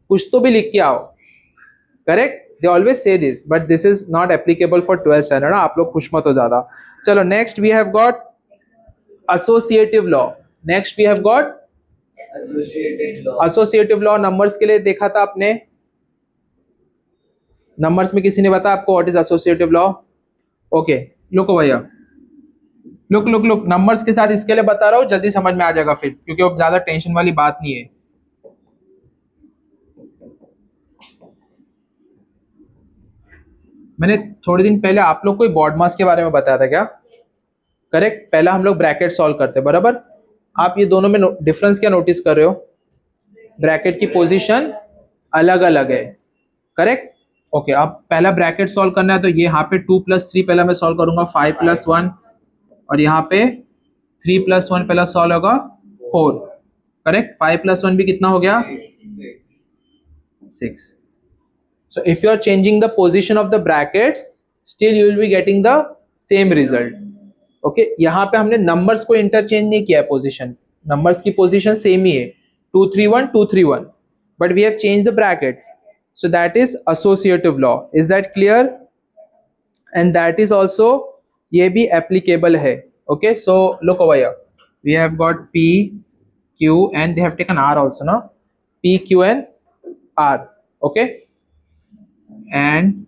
कुछ तो भी लिख के आओ. Correct, they always say this, but this is not applicable for 12th standard. आप लोग खुश मत हो ज्यादा. चलो, next we have got associative law. Next we have got associative law. Numbers के लिए देखा था आपने. नंबर्स में किसी ने बताया आपको what is associative law? Okay, लुको भैया, लुक लुक लुक, नंबर्स के साथ इसके लिए बता रहा हूँ, जल्दी समझ में आ जाएगा फिर, क्योंकि अब ज्यादा टेंशन वाली बात नहीं है. मैंने थोड़े दिन पहले आप लोग को बॉड मास के बारे में बताया था क्या? करेक्ट, पहला हम लोग ब्रैकेट सॉल्व करते हैं, बराबर. आप ये दोनों में डिफरेंस क्या नोटिस कर रहे हो? ब्रैकेट की पोजीशन अलग अलग है. करेक्ट. ओके, अब पहला ब्रैकेट सॉल्व करना है, तो ये यहाँ पे 2 + 3 पहला मैं सॉल्व करूंगा, 5 + 1, और यहाँ पे 3 + 1 पहला सॉल्व होगा 4. करेक्ट, 5 + 1 भी कितना हो गया? 6. So if you are changing the position of the brackets, still you will be getting the same result. Okay, यहाँ पे हमने numbers को interchange नहीं किया है position. Numbers की position same ही है, 2 3 1 2 3 1, but we have changed the bracket. So that is associative law. Is that clear? And that is also ये भी applicable है. Okay, so look over here. We have got P, Q, and they have taken R also, no? P, Q, and R. Okay, and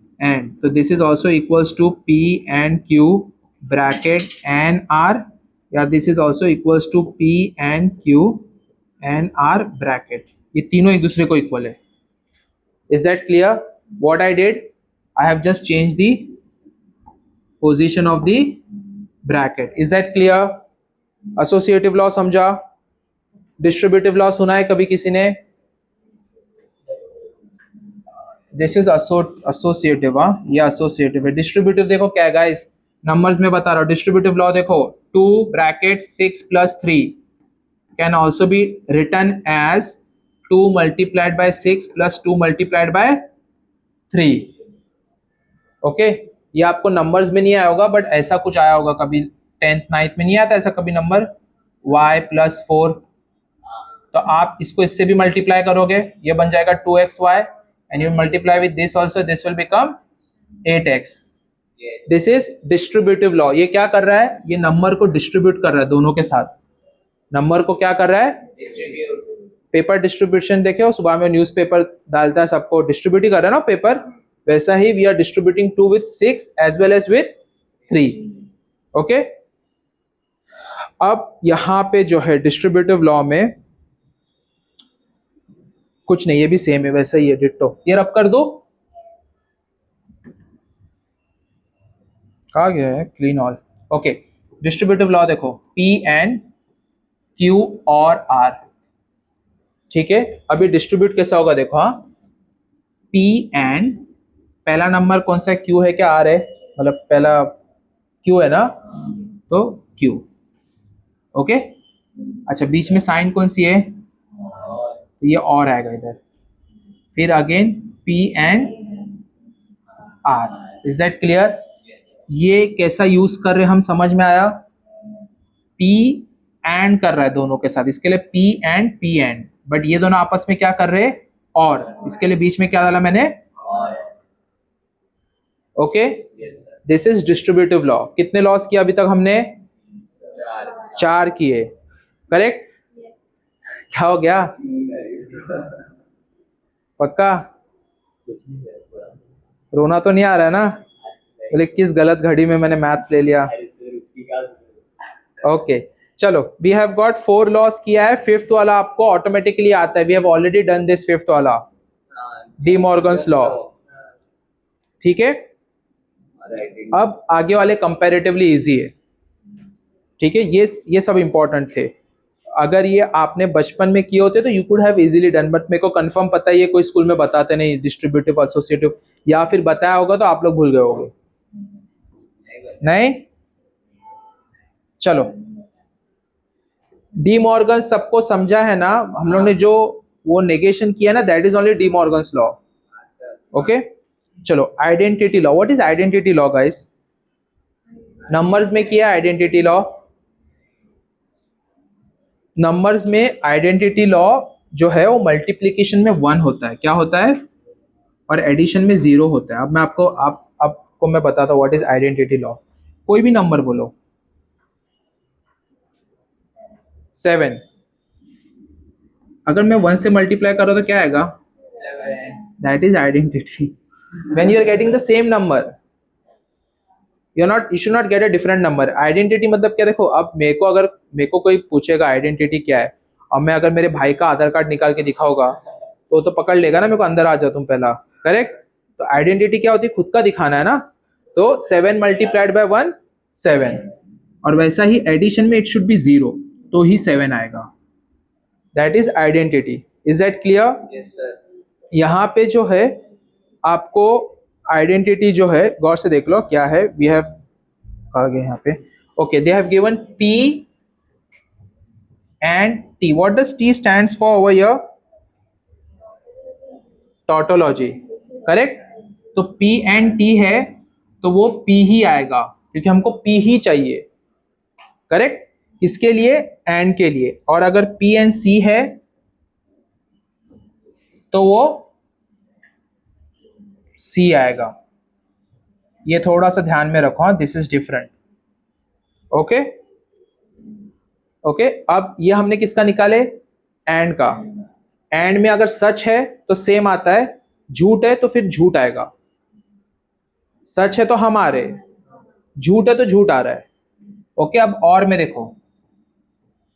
so this is also equals to P and Q bracket and R. या this is also equals to P and Q and R bracket. ये तीनों एक दूसरे को equal है. Is that clear? What I did, I have just changed the position of the bracket. Is that clear? Associative law समझा? Distributive law सुना है कभी किसी ने? This is associative. हाँ, ये एसोसिएटिव है. डिस्ट्रीब्यूटिव देखो क्या है गाइस, नंबर्स में बता रहा हूँ. डिस्ट्रीब्यूटिव लॉ देखो, 2 bracket 6 plus 3 can also be written as 2 multiplied by 6 plus 2 multiplied by 3. Okay, ये आपको नंबर्स में नहीं आया होगा बट ऐसा कुछ आया होगा कभी 10th 9th में. नहीं आता ऐसा कभी नंबर y प्लस 4, तो आप इसको इससे भी मल्टीप्लाई करोगे, ये बन जाएगा 2xy. And you multiply with this also, this will become 8x. This is distributive law. ये क्या कर रहा है, ये नंबर को डिस्ट्रीब्यूट कर रहा है दोनों के साथ. नंबर को क्या कर रहा है, पेपर डिस्ट्रीब्यूशन. देखे हो सुबह में न्यूज़पेपर डालता है, सबको डिस्ट्रीब्यूट ही कर रहा है ना पेपर. वैसा ही we are distributing 2 with 6 as well as with 3. ओके, अब यहाँ पे जो है डिस्ट्रीब्यूटिव लॉ में कुछ नहीं, ये भी सेम है, वैसा ही है डिट्टो. ये रब कर दो, कहा गया है clean all. Okay, distributive law देखो, P एंड Q और R. ठीक है, अभी डिस्ट्रीब्यूट कैसा होगा देखो. हाँ, P एंड पहला नंबर कौन सा है, Q है क्या R है, मतलब पहला Q है ना, तो Q. ओके, अच्छा बीच में साइन कौन सी है, तो ये और आएगा इधर. फिर again P and R. Is that clear? ये कैसा यूज कर रहे हम समझ में आया. P एंड कर रहा है दोनों के साथ, इसके लिए P एंड, बट ये दोनों आपस में क्या कर रहे हैं, और. इसके लिए बीच में क्या डाला मैंने, okay. This is distributive law. कितने लॉस किए अभी तक हमने, 4 किए. करेक्ट? क्या हो गया, पक्का रोना तो नहीं आ रहा है ना, बोले किस गलत घड़ी में मैंने मैथ्स ले लिया. ओके, चलो वी हैव गॉट 4 लॉस किया है. 5th वाला आपको ऑटोमेटिकली आता है, we have already done this 5th वाला, डी मॉर्गन्स लॉ. ठीक है, अब आगे वाले कंपैरेटिवली इजी है. ठीक है, ये सब इंपॉर्टेंट थे. अगर ये आपने बचपन में किए होते तो you could have easily done, but मेरे को कंफर्म पता है ये कोई स्कूल में बताते नहीं डिस्ट्रीब्यूटिव एसोसिएटिव, या फिर बताया होगा तो आप लोग भूल गए होंगे. नहीं, चलो डी मॉर्गन सबको समझा है ना. हम लोग ने जो वो नेगेशन किया ना, that is only De Morgan's law. Okay, चलो identity law. What is identity law guys? Numbers में किया आइडेंटिटी लॉ. नंबर्स में आइडेंटिटी लॉ जो है वो मल्टीप्लिकेशन में 1 होता है. क्या होता है? और एडिशन में 0 होता है. अब मैं आपको मैं बताता हूँ व्हाट इज आइडेंटिटी लॉ. कोई भी नंबर बोलो, 7, अगर मैं 1 से मल्टीप्लाई कर रहा हूँ तो क्या आएगा, that is identity. When you are getting the same number, you should not get a different number. Identity मतलब क्या, देखो अब मेरे को कोई पूछेगा आइडेंटिटी क्या है, और मैं अगर मेरे भाई का आधार कार्ड निकाल के दिखाऊंगा तो पकड़ लेगा ना मेरे को, अंदर आ जाओ तुम पहला. करेक्ट? तो आइडेंटिटी क्या होती है, खुद का दिखाना है ना. तो 7 मल्टीप्लाइड बाय 1 7, और वैसा ही एडिशन में इट शुड बी 0, तो ही 7 आएगा. That is identity. Is that clear? Yes sir. यहाँ पे जो है आपको आइडेंटिटी जो है गौर से देख लो क्या है. वी हैव आगे यहाँ पे, okay, they have given P and T. What does T stands for over here? Tautology. Correct? तो P एंड T है तो वो P ही आएगा, क्योंकि हमको P ही चाहिए. करेक्ट? इसके लिए एंड के लिए. और अगर P एंड C है तो वो C आएगा. ये थोड़ा सा ध्यान में रखो, this is different. Okay okay, अब ये हमने किसका निकाले, एंड का. एंड में अगर सच है तो सेम आता है, झूठ है तो फिर झूठ आएगा। सच है तो हम आ रहे, झूठ है तो झूठ आ रहा है। ओके, अब और में देखो,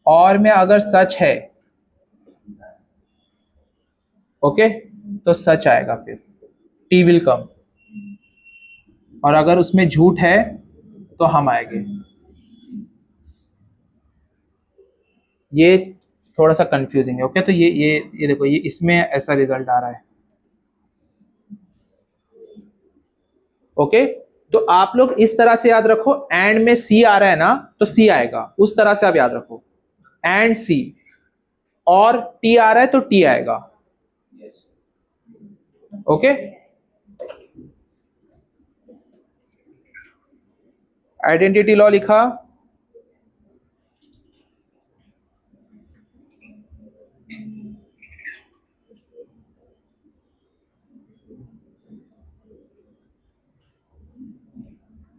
और में अगर सच है, ओके, तो सच आएगा, फिर टी विल कम। और अगर उसमें झूठ है तो हम आएंगे। ये थोड़ा सा कंफ्यूजिंग है। ओके, तो ये देखो, ये इसमें ऐसा रिजल्ट आ रहा है। ओके, तो आप लोग इस तरह से याद रखो, एंड में सी आ रहा है ना, तो सी आएगा, उस तरह से आप याद रखो, एंड सी। और टी आ रहा है तो टी आएगा। ओके, आइडेंटिटी लॉ लिखा।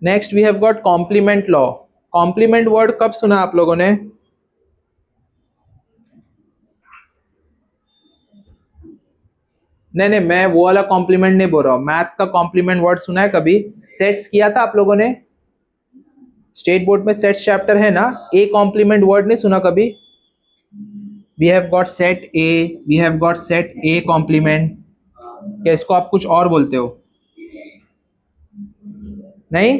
Next we have got complement law. Complement word कब सुना आप लोगों ने? नहीं नहीं, मैं वो वाला कॉम्प्लीमेंट नहीं बोल रहा हूँ, मैथ्स का कॉम्प्लीमेंट वर्ड सुना है कभी? सेट्स किया था आप लोगों ने? स्टेट बोर्ड में सेट्स चैप्टर है ना, ए कॉम्प्लीमेंट वर्ड नहीं सुना कभी? We have got set A, we have got set A complement. क्या इसको आप कुछ और बोलते हो? नहीं?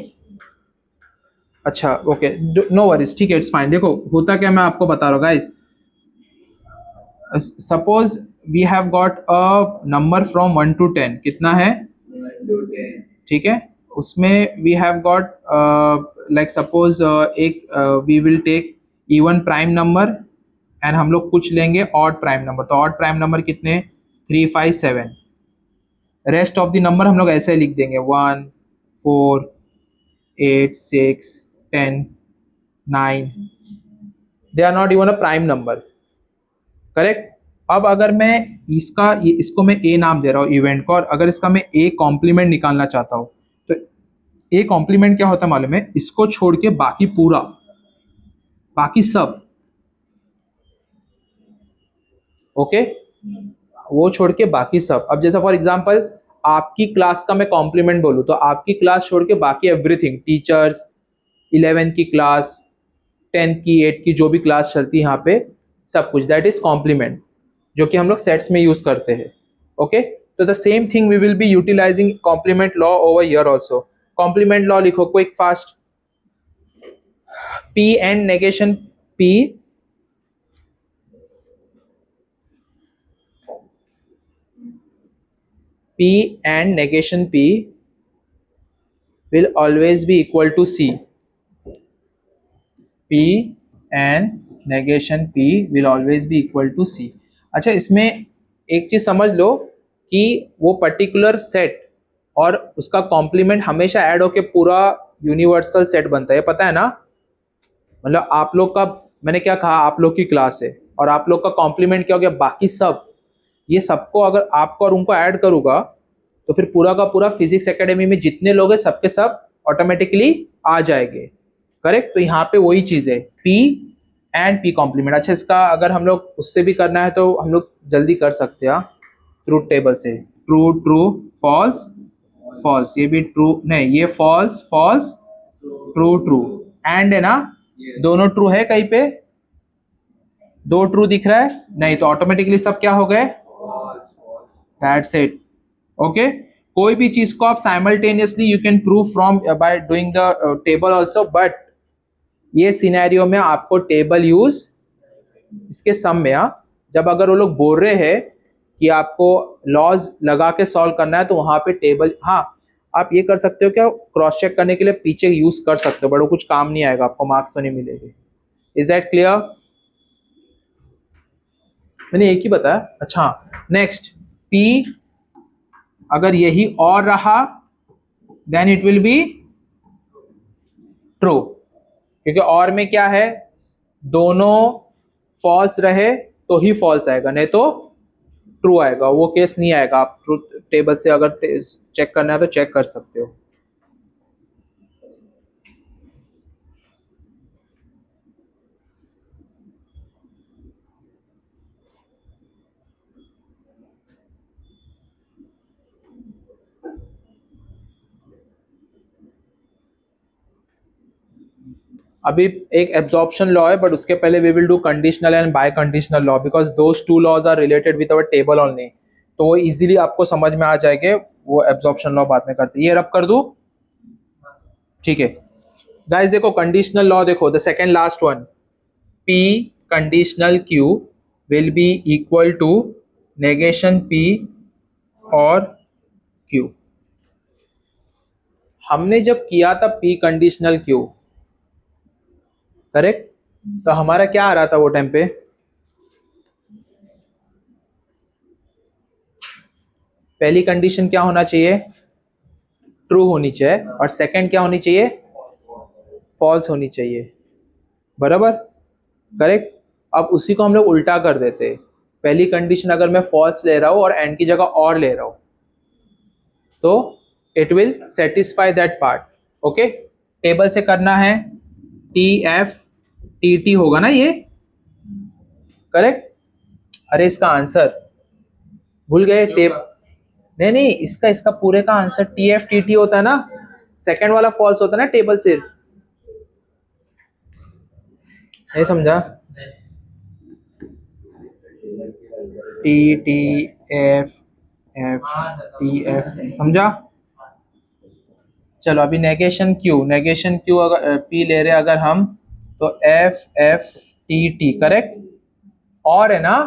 अच्छा, ओके, नो वरीज, ठीक है, इट्स फाइन। देखो होता क्या, मैं आपको बता रहा हूँ guys. Suppose we have got a number from 1 to 10, कितना है? ठीक है, उसमें वी हैव गॉट, लाइक सपोज, एक we will take even prime number, and हम लोग कुछ लेंगे ऑड प्राइम नंबर। तो ऑड प्राइम नंबर कितने? 3, 5, 7। रेस्ट ऑफ द नंबर हम लोग ऐसे लिख देंगे, 1, 4, 8, 6, 10, 9। They are not even a prime number, correct? अब अगर मैं इसको मैं ए नाम दे रहा हूँ इवेंट को, और अगर इसका मैं ए कॉम्प्लीमेंट निकालना चाहता हूँ, तो ए कॉम्प्लीमेंट क्या होता है मालूम है? इसको छोड़ के बाकी पूरा, बाकी सब। ओके, वो छोड़ के बाकी सब। अब जैसा फॉर एग्जांपल, आपकी क्लास का मैं कॉम्प्लीमेंट बोलूँ, तो आपकी क्लास छोड़ के बाकी एवरीथिंग, टीचर्स, 11th की क्लास, 10th की, 8th की, जो भी क्लास चलती है यहाँ पे, सब कुछ, दैट इज कॉम्प्लीमेंट, जो कि हम लोग सेट्स में यूज करते हैं। ओके, तो the same thing we will be utilising complement law over here also. Complement law लिखो quick fast. P and negation P P and negation P will always be equal to C. P and negation P will always be equal to C. अच्छा, इसमें एक चीज समझ लो कि वो particular set और उसका कॉम्प्लीमेंट हमेशा ऐड होके पूरा यूनिवर्सल सेट बनता है, पता है ना? मतलब आप लोग का, मैंने क्या कहा, आप लोग की क्लास है, और आप लोग का कॉम्प्लीमेंट क्या हो गया? बाकी सब। ये सबको अगर आपको और उनको ऐड करूंगा, तो फिर पूरा का पूरा फिजिक्स एकेडमी में जितने लोग हैं सबके सब ऑटोमेटिकली आ जाएंगे। करेक्ट? तो यहाँ पे वही चीज है, पी एंड पी कॉम्प्लीमेंट। अच्छा, इसका अगर हम लोग उससे भी करना है तो हम लोग जल्दी कर सकते हैं, ट्रूथ टेबल से। ट्रू ट्रू, फॉल्स फॉल्स, ये भी ट्रू नहीं, ये false false, true true, and है ना? दोनों ट्रू है कहीं पे? दो ट्रू दिख रहा है नहीं, तो ऑटोमेटिकली सब क्या हो गए? That's it. ओके, कोई भी चीज को आप simultaneously you can prove from by doing the table also, but ये सिनेरियो में आपको टेबल यूज इसके सम में, हाँ, जब अगर वो लोग बोल रहे हैं कि आपको लॉज लगा के सॉल्व करना है, तो वहां पे टेबल, हाँ, आप ये कर सकते हो क्या, क्रॉस चेक करने के लिए पीछे यूज कर सकते हो, बट वो कुछ काम नहीं आएगा, आपको मार्क्स तो नहीं मिलेंगे। Is that clear? मैंने एक ही बताया। अच्छा, नेक्स्ट, पी अगर यही और रहा, then it will be true, क्योंकि और में क्या है, दोनों फॉल्स रहे तो ही फॉल्स आएगा, नहीं तो ट्रू आएगा। वो केस नहीं आएगा। आप ट्रूथ टेबल से अगर चेक करना है तो चेक कर सकते हो। अभी एक एब्जॉर्प्शन लॉ है, बट उसके पहले we will do conditional and biconditional law, because those two laws are related with our table only, तो वो इजीली आपको समझ में आ जाएंगे। वो एब्जॉर्प्शन लॉ बाद में करते हैं। ये रब कर दूं? ठीक है गाइस, देखो कंडीशनल लॉ देखो, the second last one, P conditional Q will be equal to negation P और Q। हमने जब किया था P कंडीशनल Q, करेक्ट, तो हमारा क्या आ रहा था वो टाइम पे? पहली कंडीशन क्या होना चाहिए? ट्रू होनी चाहिए, और सेकंड क्या होनी चाहिए? फॉल्स होनी चाहिए, बराबर, करेक्ट। अब उसी को हम लोग उल्टा कर देते, पहली कंडीशन अगर मैं फॉल्स ले रहा हूं और एंड की जगह और ले रहा हूं, तो it will satisfy that part. Okay, table से करना है, टी एफ टी टी होगा ना ये, करेक्ट। अरे इसका आंसर भूल गए, टेप, नहीं नहीं, इसका इसका पूरे का answer T F T T होता है ना, सेकंड वाला फॉल्स होता है ना टेबल सिर्फ, नहीं समझा? T T F F T F, समझा? चलो अभी नेगेशन क्यू, नेगेशन क्यू अगर पी ले रहे अगर हम, तो F F T T, correct. और है ना,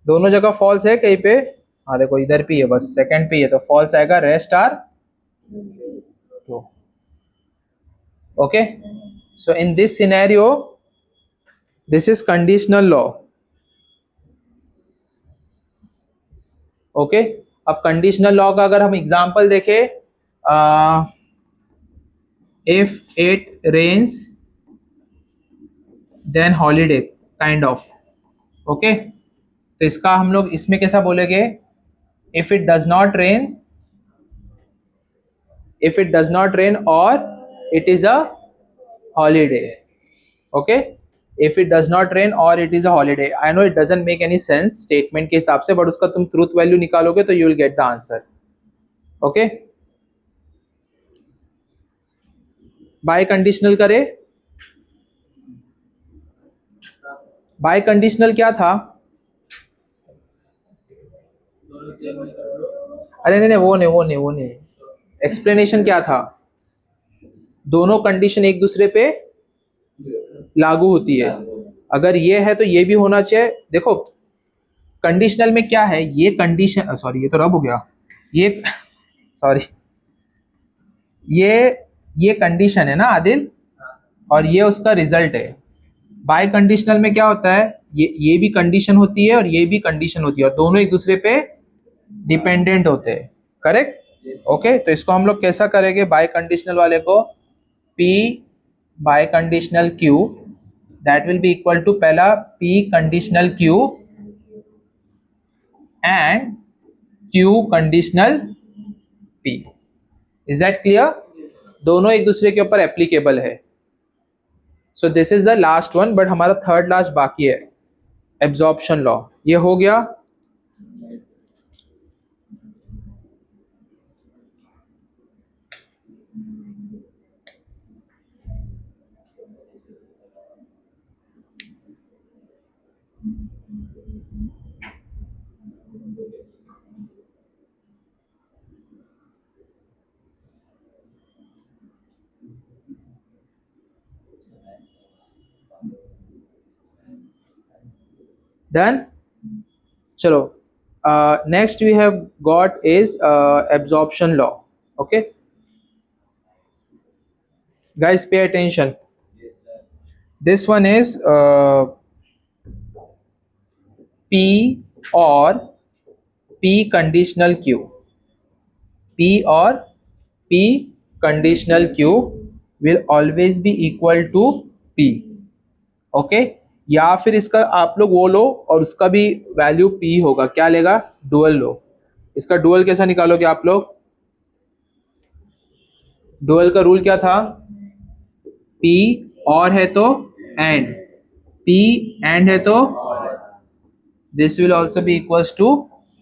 दोनों जगह फॉल्स है कहीं पे, हाँ देखो इधर भी है, बस सेकंड पे है तो फॉल्स आएगा, rest are true. Okay, so in this scenario this is conditional law. Okay, अब कंडीशनल लॉ का अगर हम एग्जांपल देखें, if it rains then holiday kind of, okay, तो इसका हम लोग इसमें कैसा बोलेंगे? If it does not rain, if it does not rain or it is a holiday, okay, if it does not rain or it is a holiday, I know it doesn't make any sense statement के हिसाब से, but उसका तुम truth value निकालोगे तो you will get the answer। okay, bye conditional करे, bye conditional क्या था? अरे नहीं नहीं, वो नहीं, एक्सप्लेनेशन क्या था? दोनों कंडीशन एक दूसरे पे लागू होती है, अगर ये है तो ये भी होना चाहिए। देखो कंडीशनल में क्या है, ये कंडीशन, सॉरी ये तो रब हो गया, ये सॉरी, ये कंडीशन है ना आदिल, और ये उसका रिजल्ट है। बाय कंडीशनल में क्या होता है, ये भी कंडीशन होती है और ये भी कंडीशन होती है, और दोनों एक दूसरे पे डिपेंडेंट होते हैं, करेक्ट। ओके, तो इसको हम लोग कैसा करेंगे बाय कंडीशनल वाले को? P biconditional Q that will be equal to, पहला P conditional Q and Q conditional P। Is that clear? दोनों एक दूसरे के ऊपर एप्लीकेबल है। So this is the last one, but हमारा थर्ड लास्ट बाकी है, एब्जॉर्प्शन लॉ। ये हो गया। Done? चलो, next we have got is absorption law. Okay, guys pay attention. This one is P or P conditional Q, P or P conditional Q will always be equal to P. Okay, या फिर इसका आप लोग वो लो और उसका भी value P होगा, क्या लेगा? डुअल लो। इसका डुअल कैसा निकालोगे आप लोग? डुअल का रूल क्या था? P और है तो एंड, P एंड है तो this will also be equals to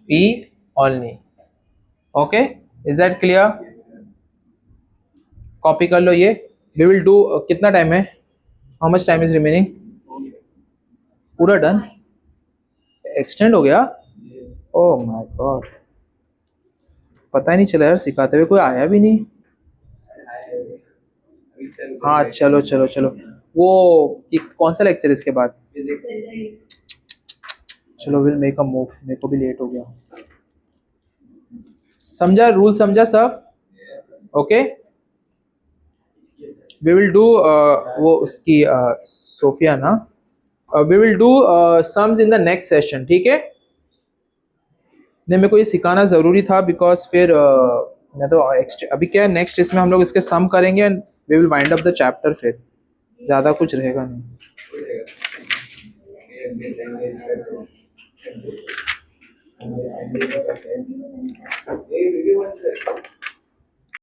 P only. Okay, is that clear? Copy कर लो ये। वी विल डू कितना टाइम है, how much time is remaining, पूरा डन, एक्सटेंड हो गया, ओह माय गॉड, पता ही नहीं चला यार, सिखाते हुए कोई आया भी नहीं। हाँ चलो चलो चलो, वो कौन सा लेक्चर इसके बाद, चलो विल मेक अ मूव, मेरे को भी लेट हो गया। समझा रूल, समझा सब, ओके। वी विल डू वो उसकी सोफिया ना, we will do sums in the next session, ठीक है। नहीं मेरे को ये सिखाना ज़रूरी था बिकॉज फिर मैं तो अभी क्या है, नेक्स्ट इसमें हम लोग इसके सम करेंगे and we will wind up the chapter, फिर ज़्यादा कुछ रहेगा नहीं।